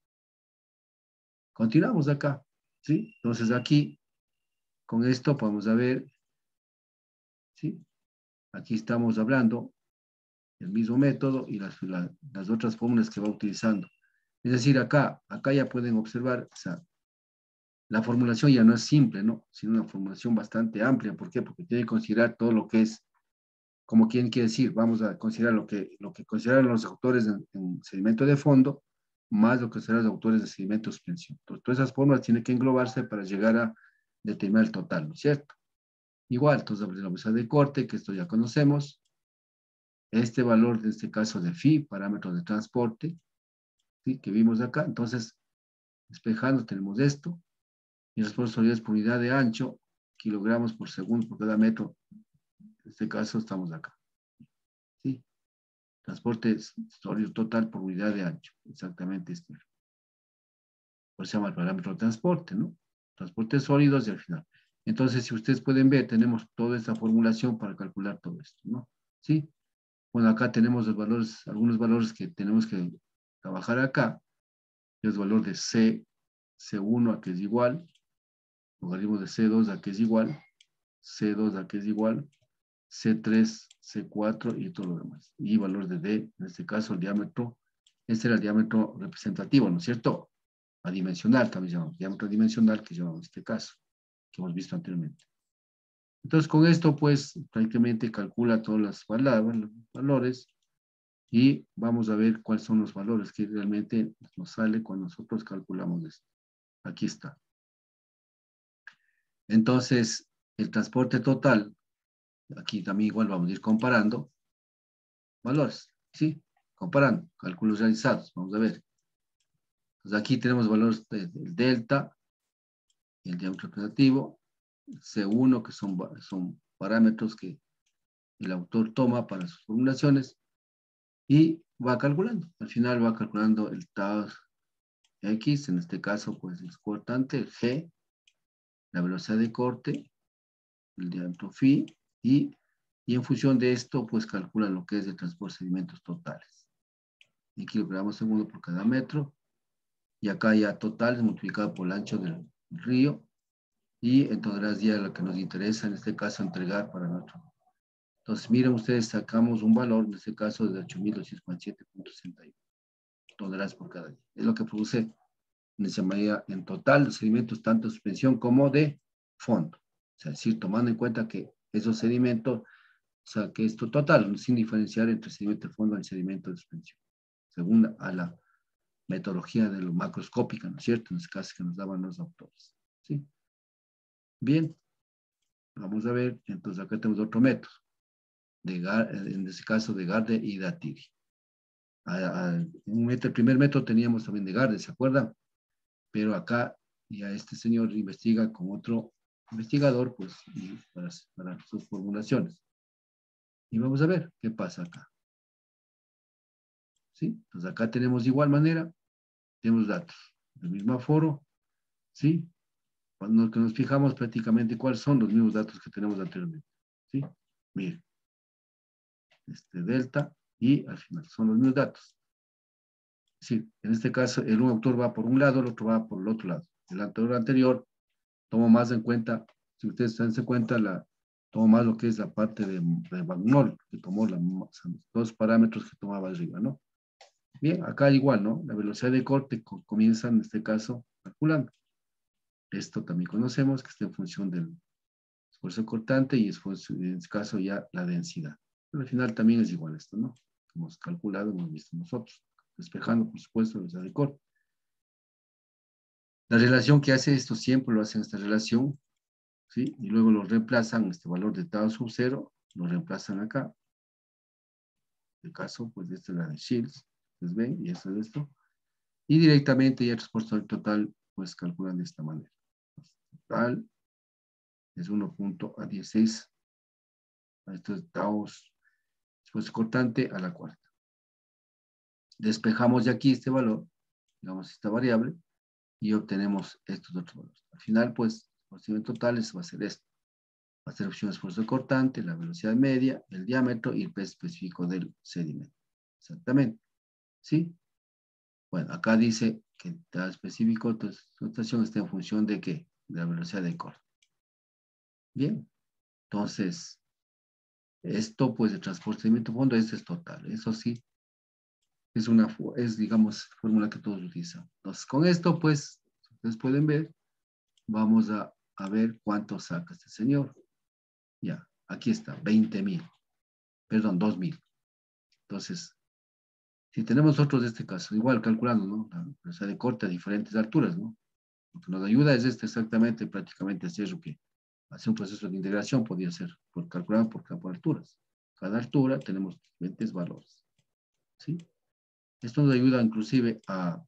Continuamos acá, ¿sí? Entonces aquí, con esto podemos ver, ¿sí? Aquí estamos hablando del mismo método y las otras fórmulas que va utilizando. Es decir, acá ya pueden observar, o sea, la formulación ya no es simple, ¿no? Sino una formulación bastante amplia. ¿Por qué? Porque tiene que considerar todo lo que es, como quien quiere decir, vamos a considerar lo que consideran los autores en sedimento de fondo, más lo que consideran los autores de sedimento de suspensión. Entonces, todas esas fórmulas tienen que englobarse para llegar a determinar el total, ¿no es cierto? Igual, entonces, la velocidad de corte, que esto ya conocemos, este valor, de este caso de phi, parámetro de transporte, ¿sí? Que vimos acá. Entonces, despejando, tenemos esto, y las solidez por unidad de ancho, kilogramos por segundo por cada metro. En este caso, estamos acá. ¿Sí? Transporte sólido total por unidad de ancho. Exactamente este. Por eso se llama el parámetro de transporte, ¿no? Transporte sólidos y al final. Entonces, si ustedes pueden ver, tenemos toda esta formulación para calcular todo esto, ¿no? ¿Sí? Bueno, acá tenemos los valores, algunos valores que tenemos que trabajar acá. El valor de C1 a que es igual, logaritmo de C2 a que es igual, C2 a que es igual, C3, C4 y todo lo demás. Y valor de D, en este caso el diámetro, este era el diámetro representativo, ¿no es cierto? Adimensional también llamamos, diámetro dimensional que llamamos en este caso, que hemos visto anteriormente. Entonces con esto pues prácticamente calcula todas las valores y vamos a ver cuáles son los valores que realmente nos sale cuando nosotros calculamos esto. Aquí está. Entonces, el transporte total, aquí también igual vamos a ir comparando valores, ¿sí? Comparando, cálculos realizados, vamos a ver. Entonces aquí tenemos valores del delta, el diámetro alternativo, C1, que son parámetros que el autor toma para sus formulaciones, y va calculando. Al final va calculando el tau X, en este caso, pues el cortante, el G, la velocidad de corte, el diámetro phi, y en función de esto, pues calcula lo que es el transporte de sedimentos totales. En kilogramos segundo por cada metro, y acá ya total multiplicado por el ancho del río, y entonces ya lo que nos interesa, en este caso, entregar para nuestro. Entonces, miren ustedes, sacamos un valor, en este caso, de 8.247.61 toneladas por cada día. Es lo que produce en total los sedimentos, tanto de suspensión como de fondo. O sea, es decir, tomando en cuenta que esos sedimentos, o sea, que esto total, sin diferenciar entre sedimento de fondo y sedimento de suspensión, según a la metodología de lo macroscópica, ¿no es cierto? En este caso que nos daban los autores. ¿Sí? Bien, vamos a ver, entonces acá tenemos otro método, en este caso de Garde y Dattiri. El primer método teníamos también de Garde, ¿se acuerdan? Pero acá ya este señor investiga con otro investigador, pues, para sus formulaciones. Y vamos a ver qué pasa acá. ¿Sí? Entonces acá tenemos de igual manera, tenemos datos del mismo aforo, ¿sí? Cuando nos fijamos prácticamente cuáles son los mismos datos que tenemos anteriormente, ¿sí? Miren, este delta y al final son los mismos datos. Sí, en este caso el un autor va por un lado, el otro va por el otro lado. El autor anterior tomó más en cuenta, si ustedes se dan cuenta, tomó más lo que es la parte de Bagnol, que tomó los dos parámetros que tomaba arriba, ¿no? Bien, acá igual, ¿no? La velocidad de corte comienza en este caso calculando. Esto también conocemos que está en función del esfuerzo cortante y en este caso ya la densidad. Pero al final también es igual esto, ¿no? Hemos calculado, hemos visto nosotros, despejando, por supuesto, la velocidad de corte. La relación que hace esto siempre lo hacen esta relación, ¿sí? Y luego lo reemplazan, este valor de tau sub 0, lo reemplazan acá. En el caso, pues, esta es la de Shields, ustedes ven, y esto es esto. Y directamente ya el transporte total, pues, calculan de esta manera. Total es 1.16. Esto es tau, pues, cortante a la cuarta. Despejamos de aquí este valor, digamos, esta variable, y obtenemos estos otros valores. Al final, pues, el procedimiento total va a ser esto. Va a ser opción de esfuerzo cortante, la velocidad media, el diámetro y el peso específico del sedimento. Exactamente. ¿Sí? Bueno, acá dice que el específico de rotación está en función de ¿qué? De la velocidad de corte. Bien. Entonces, esto, pues, de transporte sedimento fondo, este es total. Eso sí, es, digamos, fórmula que todos utilizan. Entonces, con esto, pues, ustedes pueden ver, vamos a ver cuánto saca este señor. Ya, aquí está, 20.000. Perdón, 2.000. Entonces, si tenemos otros de este caso, igual calculando, ¿no? La velocidad de corte a diferentes alturas, ¿no? Lo que nos ayuda es exactamente, prácticamente hacer lo que hace un proceso de integración, podría ser calculado por alturas. Cada altura tenemos diferentes valores, ¿sí? Esto nos ayuda inclusive a,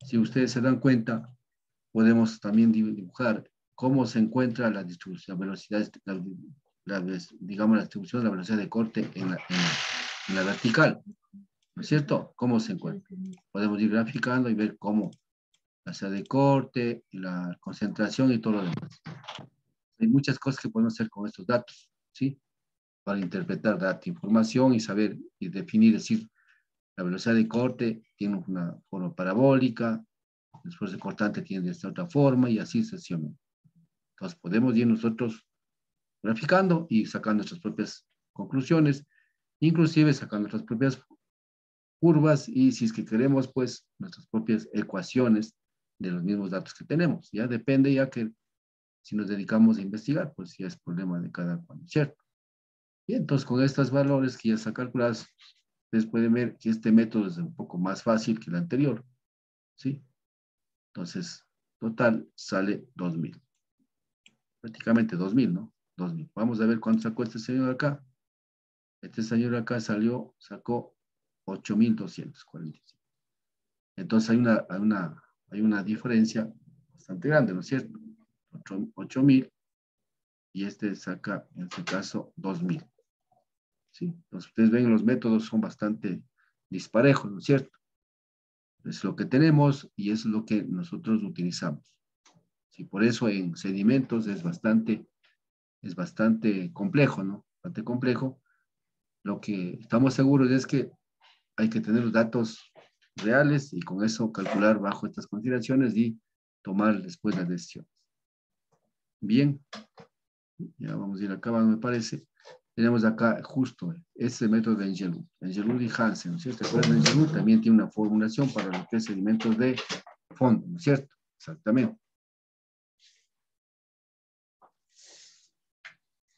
si ustedes se dan cuenta, podemos también dibujar cómo se encuentra la distribución, la velocidad, digamos, la distribución de la velocidad de corte en la vertical, ¿no es cierto? ¿Cómo se encuentra? Podemos ir graficando y ver cómo la velocidad de corte, la concentración y todo lo demás. Hay muchas cosas que podemos hacer con estos datos, ¿sí? Para interpretar data, información y saber y definir, decir, la velocidad de corte tiene una forma parabólica, el esfuerzo cortante tiene de esta otra forma y así sucesivamente. Entonces podemos ir nosotros graficando y sacando nuestras propias conclusiones, inclusive sacando nuestras propias curvas y si es que queremos, pues, nuestras propias ecuaciones de los mismos datos que tenemos. Ya depende, ya que si nos dedicamos a investigar, pues ya es problema de cada cual, ¿cierto? Y entonces con estos valores que ya están calculados, ustedes pueden ver que este método es un poco más fácil que el anterior, ¿sí? Entonces, total sale 2.000. Prácticamente 2.000, ¿no? 2.000. Vamos a ver cuánto sacó este señor acá. Este señor acá sacó 8.245. Entonces hay una diferencia bastante grande, ¿no es cierto? 8.000 y este saca, en este caso, 2.000. ¿Sí? Entonces ustedes ven, los métodos son bastante disparejos, ¿no es cierto? Es lo que tenemos y es lo que nosotros utilizamos. Sí, por eso en sedimentos es bastante complejo, ¿no? Bastante complejo. Lo que estamos seguros es que hay que tener los datos reales y con eso calcular bajo estas consideraciones y tomar después las decisiones. Bien, ya vamos a ir acabando, me parece. Tenemos acá justo ese método de Engelund y Hansen, ¿no es cierto? Engelund también tiene una formulación para lo que es sedimentos de fondo, ¿no es cierto? Exactamente.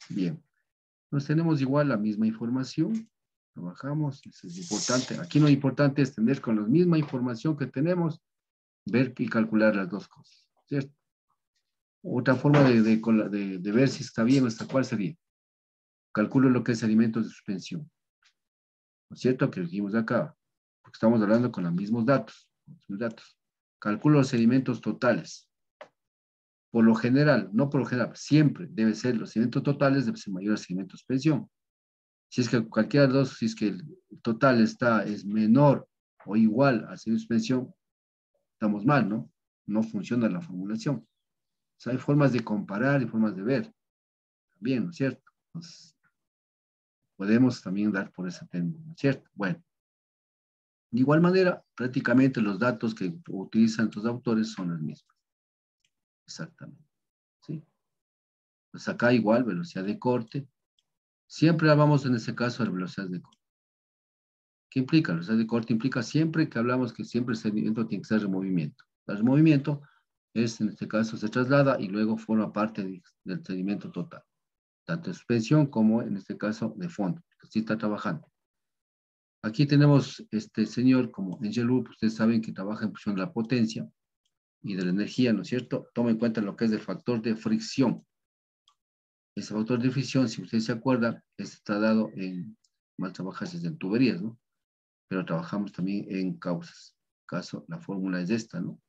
Bien. Entonces tenemos igual la misma información. Trabajamos, eso es importante. Aquí lo importante es tener con la misma información que tenemos, ver y calcular las dos cosas, ¿cierto? Otra forma de ver si está bien o está cuál sería. Calculo lo que es alimentos de suspensión. ¿No es cierto? Que dijimos acá, porque estamos hablando con los mismos datos. Calculo los sedimentos totales. Por lo general, no por lo general, siempre debe ser los sedimentos totales, debe ser mayor al sedimento de suspensión. Si es que cualquiera de los dos, si es que el total es menor o igual a sedimento de suspensión, estamos mal, ¿no? No funciona la formulación. O sea, hay formas de comparar y formas de ver. También, ¿no es cierto? Entonces, podemos también dar por ese término, ¿no es cierto? Bueno. De igual manera, prácticamente los datos que utilizan estos autores son los mismos. Exactamente. ¿Sí? Pues acá igual, velocidad de corte. Siempre hablamos en este caso de velocidad de corte. ¿Qué implica? Velocidad de corte implica siempre que hablamos que siempre el sedimento tiene que ser removimiento. El removimiento es, en este caso, se traslada y luego forma parte del sedimento total. Tanto de suspensión como, en este caso, de fondo. Así está trabajando. Aquí tenemos este señor como Engelund, ustedes saben que trabaja en función de la potencia y de la energía, ¿no es cierto? Toma en cuenta lo que es el factor de fricción. Ese factor de fricción, si ustedes se acuerdan, está dado en, más trabajas en tuberías, ¿no? Pero trabajamos también en causas. En este caso, la fórmula es esta, ¿no?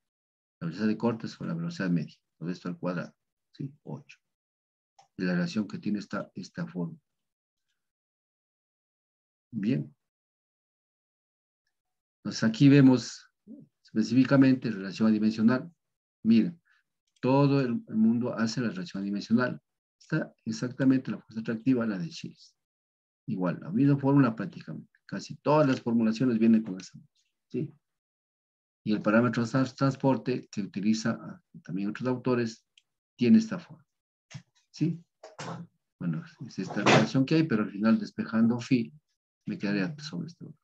La velocidad de corte sobre la velocidad media. Todo esto al cuadrado, ¿sí? 8. Y la relación que tiene esta fórmula. Bien. Entonces aquí vemos específicamente relación adimensional. Miren, todo el mundo hace la relación adimensional. Está exactamente la fuerza atractiva, la de Shields. Igual, la misma fórmula prácticamente. Casi todas las formulaciones vienen con esa. ¿Sí? Y el parámetro de transporte que utiliza también otros autores tiene esta forma. ¿Sí? Bueno, es esta relación que hay, pero al final despejando phi me quedaría sobre este otro.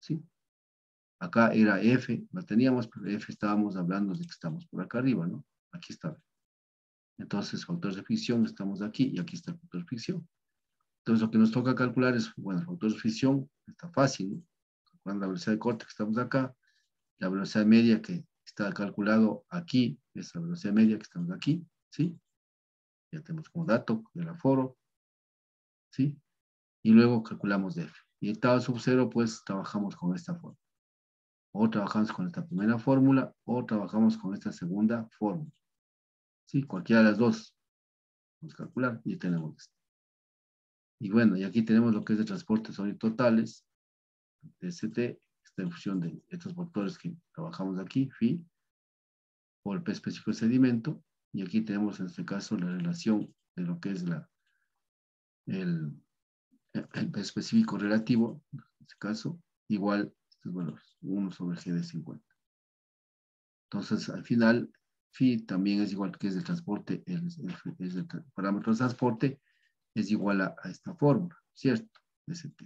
¿Sí? Acá era F, la teníamos, pero F estábamos hablando de que estamos por acá arriba, ¿no? Aquí está. Entonces, factores de fricción, estamos aquí y aquí está el factor de fricción. Entonces, lo que nos toca calcular es, bueno, el factor de fricción está fácil, ¿no? Calculando la velocidad de corte que estamos acá, la velocidad media que está calculado aquí, es la velocidad media que estamos aquí, ¿sí? Ya tenemos como dato del aforo, ¿sí? Y luego calculamos F. Y el tau sub 0, pues trabajamos con esta fórmula. O trabajamos con esta primera fórmula, o trabajamos con esta segunda fórmula. ¿Sí? Cualquiera de las dos. Vamos a calcular y tenemos esto. Y bueno, y aquí tenemos lo que es de transportes horizontales, DST, está en función de estos factores que trabajamos aquí, phi, por el P específico de sedimento, y aquí tenemos en este caso la relación de lo que es el P específico relativo, en este caso, igual, estos valores, 1 sobre G de 50. Entonces, al final, phi también es igual que es el transporte, es el parámetro de transporte, es igual a esta fórmula, ¿cierto? DST.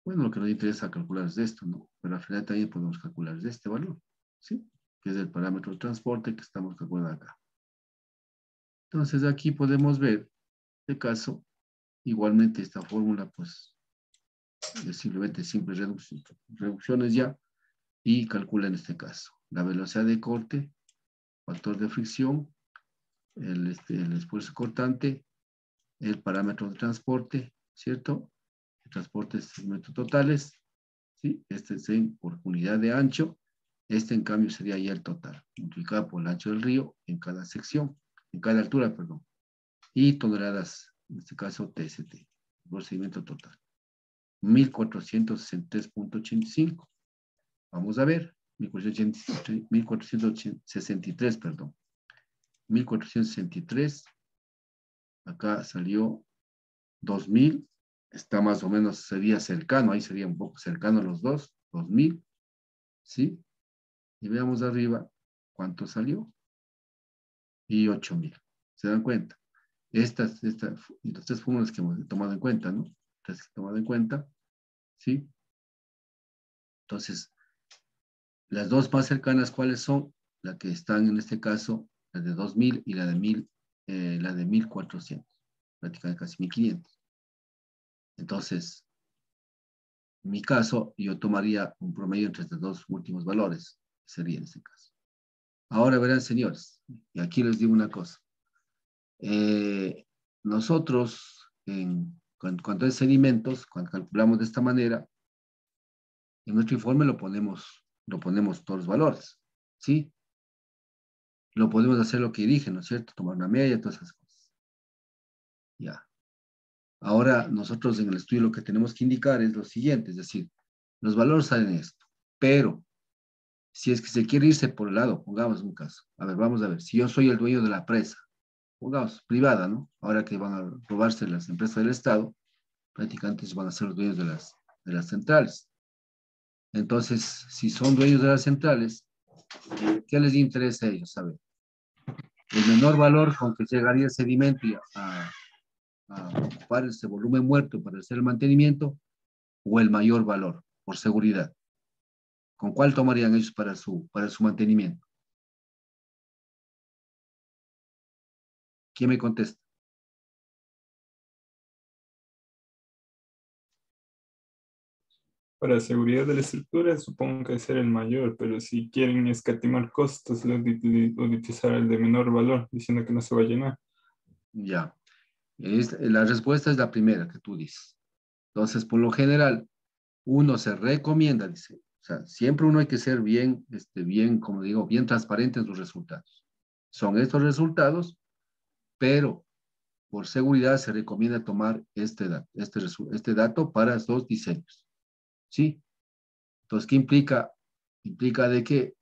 Bueno, lo que nos interesa calcular es esto, ¿no? Pero al final también podemos calcular de este valor, ¿sí? Que es el parámetro de transporte que estamos calculando acá. Entonces, aquí podemos ver, en este caso, igualmente esta fórmula, pues, es simplemente simples reducciones ya, y calcula en este caso la velocidad de corte, factor de fricción, el esfuerzo cortante, el parámetro de transporte, ¿cierto? El transporte de segmentos totales, ¿sí? Este es por unidad de ancho, este en cambio sería ya el total, multiplicado por el ancho del río en cada sección, en cada altura, perdón, y toneladas, en este caso TST, procedimiento total. 1463.85. Vamos a ver, 1463, perdón. 1463, acá salió 2000, está más o menos, sería cercano, ahí sería un poco cercano a los dos, 2000, ¿sí? Y veamos arriba cuánto salió. Y 8000. ¿Se dan cuenta? Estas tres fórmulas que hemos tomado en cuenta, ¿no? Tres que hemos tomado en cuenta, ¿sí? Entonces, las dos más cercanas, ¿cuáles son? La que están en este caso, la de 2000 y la de 1400, prácticamente casi 1500. Entonces, en mi caso, yo tomaría un promedio entre estos dos últimos valores, sería en este caso. Ahora verán, señores, y aquí les digo una cosa. Nosotros, cuando es sedimentos, cuando calculamos de esta manera, en nuestro informe lo ponemos todos los valores, ¿sí? Lo podemos hacer lo que dije, ¿no es cierto? Tomar una media, todas esas cosas. Ya. Ahora, nosotros en el estudio lo que tenemos que indicar es lo siguiente, es decir, los valores salen esto, pero si es que se quiere irse por el lado, pongamos un caso. A ver, vamos a ver, si yo soy el dueño de la presa, pongamos, privada, ¿no? Ahora que van a robarse las empresas del Estado, prácticamente van a ser los dueños de las centrales. Entonces, si son dueños de las centrales, ¿qué les interesa a ellos saber? El menor valor con que llegaría el sedimento a ocupar ese volumen muerto para hacer el mantenimiento, o el mayor valor, por seguridad. ¿Con cuál tomarían ellos para su mantenimiento? ¿Quién me contesta? Para seguridad de la estructura, supongo que ser el mayor, pero si quieren escatimar costos, utilizar el de menor valor, diciendo que no se va a llenar. Ya. La respuesta es la primera que tú dices. Entonces, por lo general, uno se recomienda, dice, o sea, siempre uno hay que ser bien, como digo, bien transparente en sus resultados. Son estos resultados, pero por seguridad se recomienda tomar este dato para los diseños. ¿Sí? Entonces, ¿qué implica? Implica de que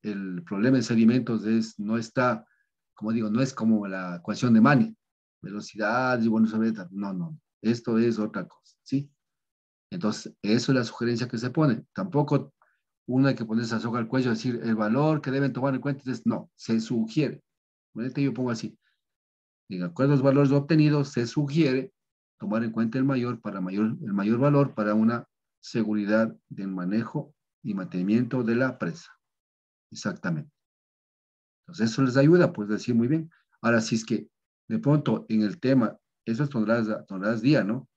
el problema de sedimentos no está, como digo, no es como la ecuación de Manning, velocidad y bueno, no, esto es otra cosa, ¿sí? Entonces, eso es la sugerencia que se pone. Tampoco uno hay que ponerse a soga al cuello y decir, el valor que deben tomar en cuenta es, no, se sugiere. Yo pongo así, de acuerdo a los valores obtenidos, se sugiere tomar en cuenta el mayor valor para una seguridad del manejo y mantenimiento de la presa. Exactamente. Entonces eso les ayuda, pues decir muy bien. Ahora, si es que de pronto en el tema, eso es toneladas día, ¿no?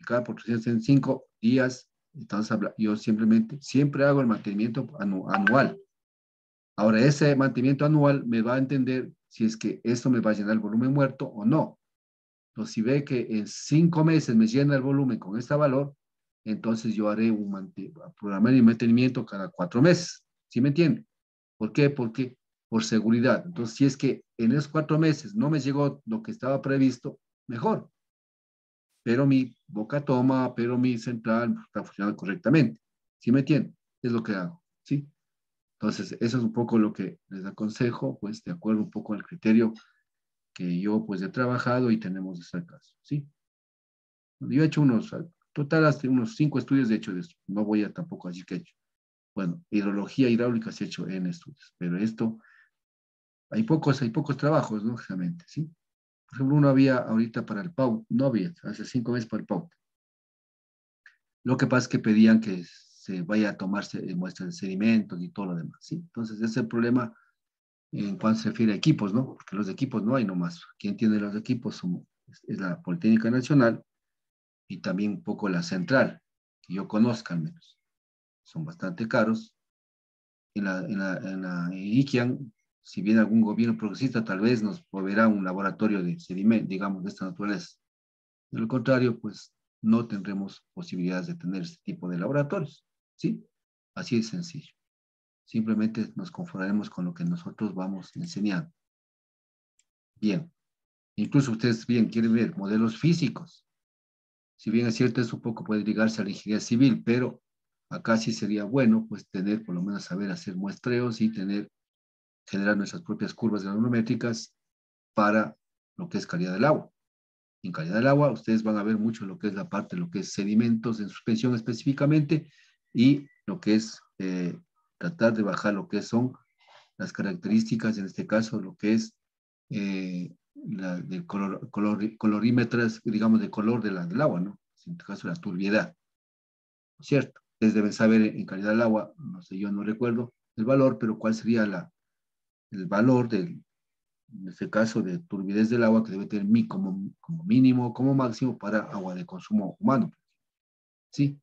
Cada por 365 días, entonces yo simplemente, siempre hago el mantenimiento anual. Ahora, ese mantenimiento anual me va a entender si es que esto me va a llenar el volumen muerto o no. Entonces, si ve que en 5 meses me llena el volumen con este valor, entonces yo haré un programa de mantenimiento cada 4 meses. ¿Sí me entiende? ¿Por qué? Porque por seguridad. Entonces, si es que en esos 4 meses no me llegó lo que estaba previsto, mejor. Pero mi boca toma, pero mi central está funcionando correctamente. ¿Sí me entiende? Es lo que hago. ¿Sí? Entonces, eso es un poco lo que les aconsejo, pues de acuerdo un poco al criterio que yo pues he trabajado y tenemos ese caso, ¿sí? Yo he hecho total hasta unos 5 estudios de hecho de esto, no voy a tampoco decir que he hecho. Bueno, hidrología hidráulica se ha hecho en estudios, pero esto, hay pocos trabajos, ¿no? Realmente, ¿sí? Por ejemplo, uno había ahorita para el PAUT, no había, hace 5 meses para el PAUT. Lo que pasa es que pedían que se vaya a tomarse muestras de sedimentos y todo lo demás, ¿sí? Entonces, ese es el problema en cuanto se refiere a equipos, ¿no? Porque los equipos no hay nomás. Quien tiene los equipos es la Politécnica Nacional y también un poco la central, que yo conozca al menos. Son bastante caros. En Iquian, si viene algún gobierno progresista, tal vez nos proveerá un laboratorio de sedimento, digamos, de esta naturaleza. De lo contrario, pues no tendremos posibilidades de tener este tipo de laboratorios, ¿sí? Así de sencillo. Simplemente nos conformaremos con lo que nosotros vamos enseñando. Bien. Incluso ustedes bien quieren ver modelos físicos. Si bien es cierto, eso un poco puede ligarse a la ingeniería civil, pero acá sí sería bueno pues tener, por lo menos saber hacer muestreos y generar nuestras propias curvas granulométricas para lo que es calidad del agua. En calidad del agua ustedes van a ver mucho lo que es la parte, lo que es sedimentos en suspensión específicamente y lo que es tratar de bajar lo que son las características, en este caso lo que es del colorímetros, digamos, de color del agua, ¿no? En este caso la turbiedad, ¿no es cierto? Ustedes deben saber en calidad del agua, no sé, yo no recuerdo el valor, pero cuál sería el valor en este caso de turbidez del agua que debe tener como mínimo, como máximo para agua de consumo humano. ¿Sí?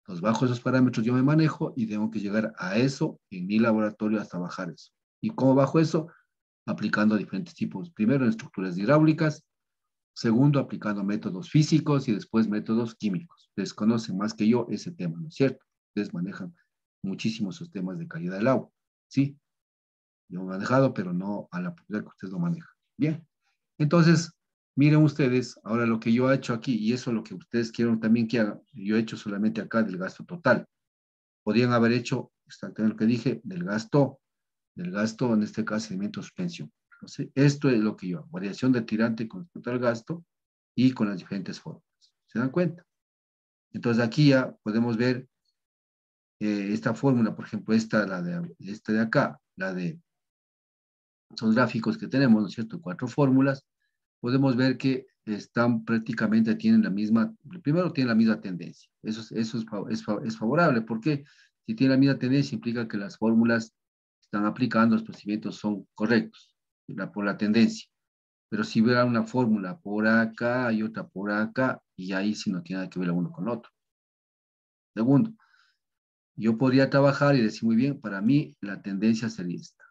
Entonces, bajo esos parámetros yo me manejo y tengo que llegar a eso en mi laboratorio hasta bajar eso. ¿Y cómo bajo eso? Aplicando diferentes tipos, primero en estructuras hidráulicas, segundo aplicando métodos físicos y después métodos químicos. Ustedes conocen más que yo ese tema, ¿no es cierto? Ustedes manejan muchísimos sistemas de calidad del agua, ¿sí? Yo he manejado, pero no a la profundidad que ustedes lo manejan. Bien, entonces, miren ustedes, ahora lo que yo he hecho aquí, y eso es lo que ustedes quieren también que hagan, yo he hecho solamente acá del gasto total. Podrían haber hecho exactamente lo que dije, del gasto, en este caso, alimento suspensión. Entonces, esto es lo que yo hago, variación de tirante con respecto al gasto y con las diferentes fórmulas. ¿Se dan cuenta? Entonces, aquí ya podemos ver esta fórmula, por ejemplo, esta de acá, esos gráficos que tenemos, ¿no es cierto? 4 fórmulas, podemos ver que están prácticamente, tienen la misma, primero tienen la misma tendencia. Es favorable, porque si tiene la misma tendencia implica que las fórmulas están aplicando, los procedimientos son correctos por la tendencia. Pero si hubiera una fórmula por acá y otra por acá, y ahí sí no tiene nada que ver uno con el otro. Segundo, yo podría trabajar y decir muy bien, para mí la tendencia sería esta.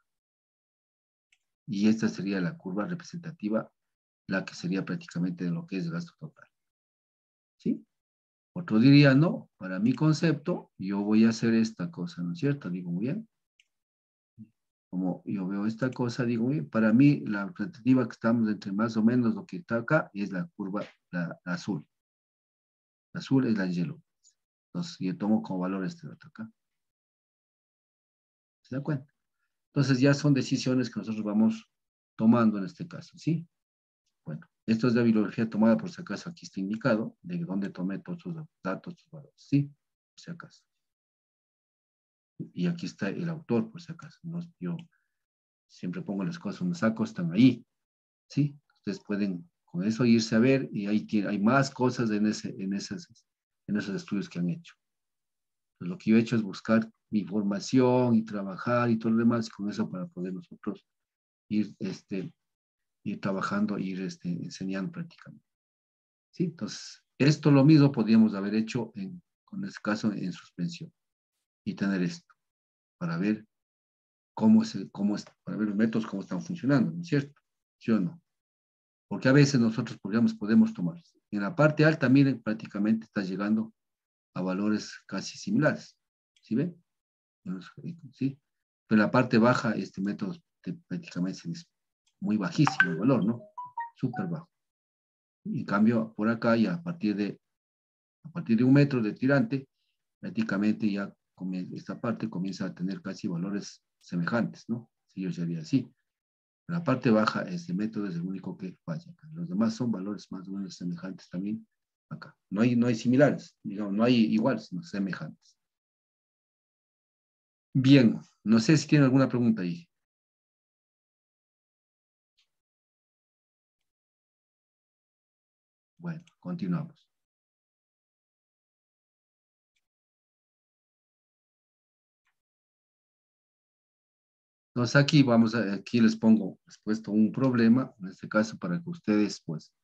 Y esta sería la curva representativa, la que sería prácticamente de lo que es el gasto total. ¿Sí? Otro diría, no, para mi concepto, yo voy a hacer esta cosa, ¿no es cierto? Digo, muy bien. Como yo veo esta cosa, digo, muy bien, para mí la representativa que estamos entre más o menos lo que está acá es la curva, la azul. La azul es la hielo. Entonces, yo tomo como valor este dato acá. ¿Se da cuenta? Entonces, ya son decisiones que nosotros vamos tomando en este caso, ¿sí? Bueno, esto es la bibliografía tomada, por si acaso aquí está indicado, de dónde tomé todos los datos, los valores, ¿sí? Por si acaso. Y aquí está el autor, por si acaso. No, yo siempre pongo las cosas donde saco, están ahí, ¿sí? Ustedes pueden con eso irse a ver y hay más cosas en esos estudios que han hecho. Pues lo que yo he hecho es buscar información y trabajar y todo lo demás, y con eso para poder nosotros ir, ir trabajando, ir enseñando prácticamente. ¿Sí? Entonces, esto lo mismo podríamos haber hecho con este caso en suspensión y tener esto para ver para ver los métodos cómo están funcionando, ¿no es cierto? ¿Sí o no? Porque a veces nosotros podemos tomar. En la parte alta, miren, prácticamente está llegando a valores casi similares. ¿Sí ven? ¿Sí? Pero en la parte baja, este método prácticamente es muy bajísimo el valor, ¿no? Súper bajo. En cambio, por acá, ya a partir de 1 metro de tirante, prácticamente ya esta parte comienza a tener casi valores semejantes, ¿no? Si yo sería así. En la parte baja, este método es el único que falla. Los demás son valores más o menos semejantes también acá. No hay similares, digamos, no hay iguales, sino semejantes. Bien, no sé si tienen alguna pregunta ahí. Bueno, continuamos. Entonces aquí les puesto un problema, en este caso para que ustedes, pues,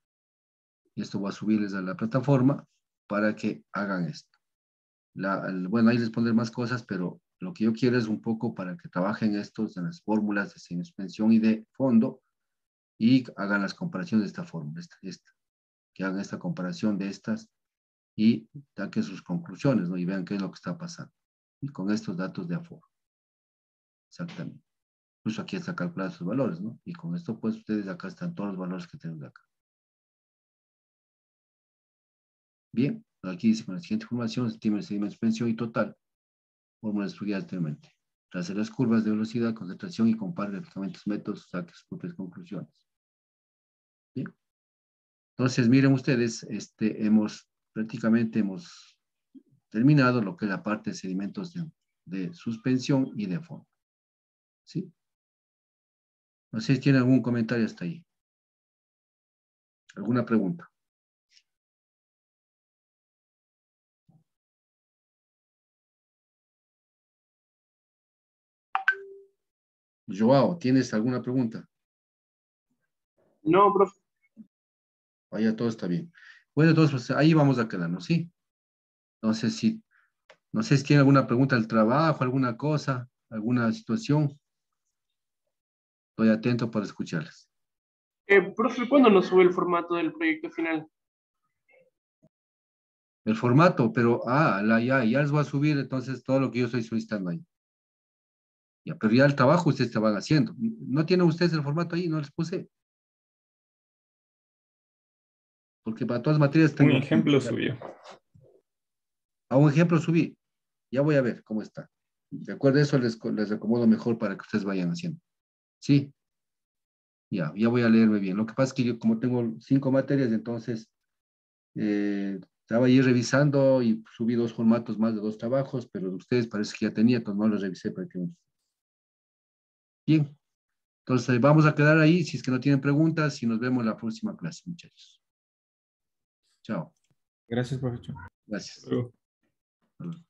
y esto va a subirles a la plataforma para que hagan esto. Bueno, ahí les pondré más cosas, pero lo que yo quiero es un poco para que trabajen estos en las fórmulas de suspensión y de fondo y hagan las comparaciones de esta fórmula, que hagan esta comparación de estas y saquen sus conclusiones, ¿no? Y vean qué es lo que está pasando. Y con estos datos de aforo. Exactamente. Incluso aquí está calculado sus valores, ¿no? Y con esto, pues, ustedes acá están todos los valores que tenemos acá. Bien, aquí dice con la siguiente información, estima el sedimento de suspensión y total, fórmula estudiada anteriormente. Tras las curvas de velocidad, concentración y compare gráficamente los métodos, saque sus propias conclusiones. Bien. Entonces, miren ustedes, prácticamente hemos terminado lo que es la parte de sedimentos de suspensión y de fondo. ¿Sí? No sé si tienen algún comentario hasta ahí. ¿Alguna pregunta? Joao, ¿tienes alguna pregunta? No, profe. Vaya, todo está bien. Bueno, entonces, pues, ahí vamos a quedarnos, ¿sí? Entonces, no sé si tiene alguna pregunta del trabajo, alguna cosa, alguna situación. Estoy atento para escucharles. Profe, ¿cuándo nos sube el formato del proyecto final? El formato, pero, ya les voy a subir entonces todo lo que yo estoy solicitando ahí. Ya, pero ya el trabajo ustedes te van haciendo. ¿No tienen ustedes el formato ahí? No les puse. Porque para todas las materias Un tengo... ejemplo subió. A un ejemplo subí. Ya voy a ver cómo está. De acuerdo a eso les acomodo mejor para que ustedes vayan haciendo. Sí. Ya voy a leerme bien. Lo que pasa es que yo como tengo 5 materias, entonces estaba ahí revisando y subí 2 formatos más de 2 trabajos, pero de ustedes parece que ya tenía, entonces no los revisé para que... Bien. Entonces vamos a quedar ahí, si es que no tienen preguntas, y nos vemos en la próxima clase, muchachos. Chao. Gracias, profesor. Gracias. Luego. Hasta luego.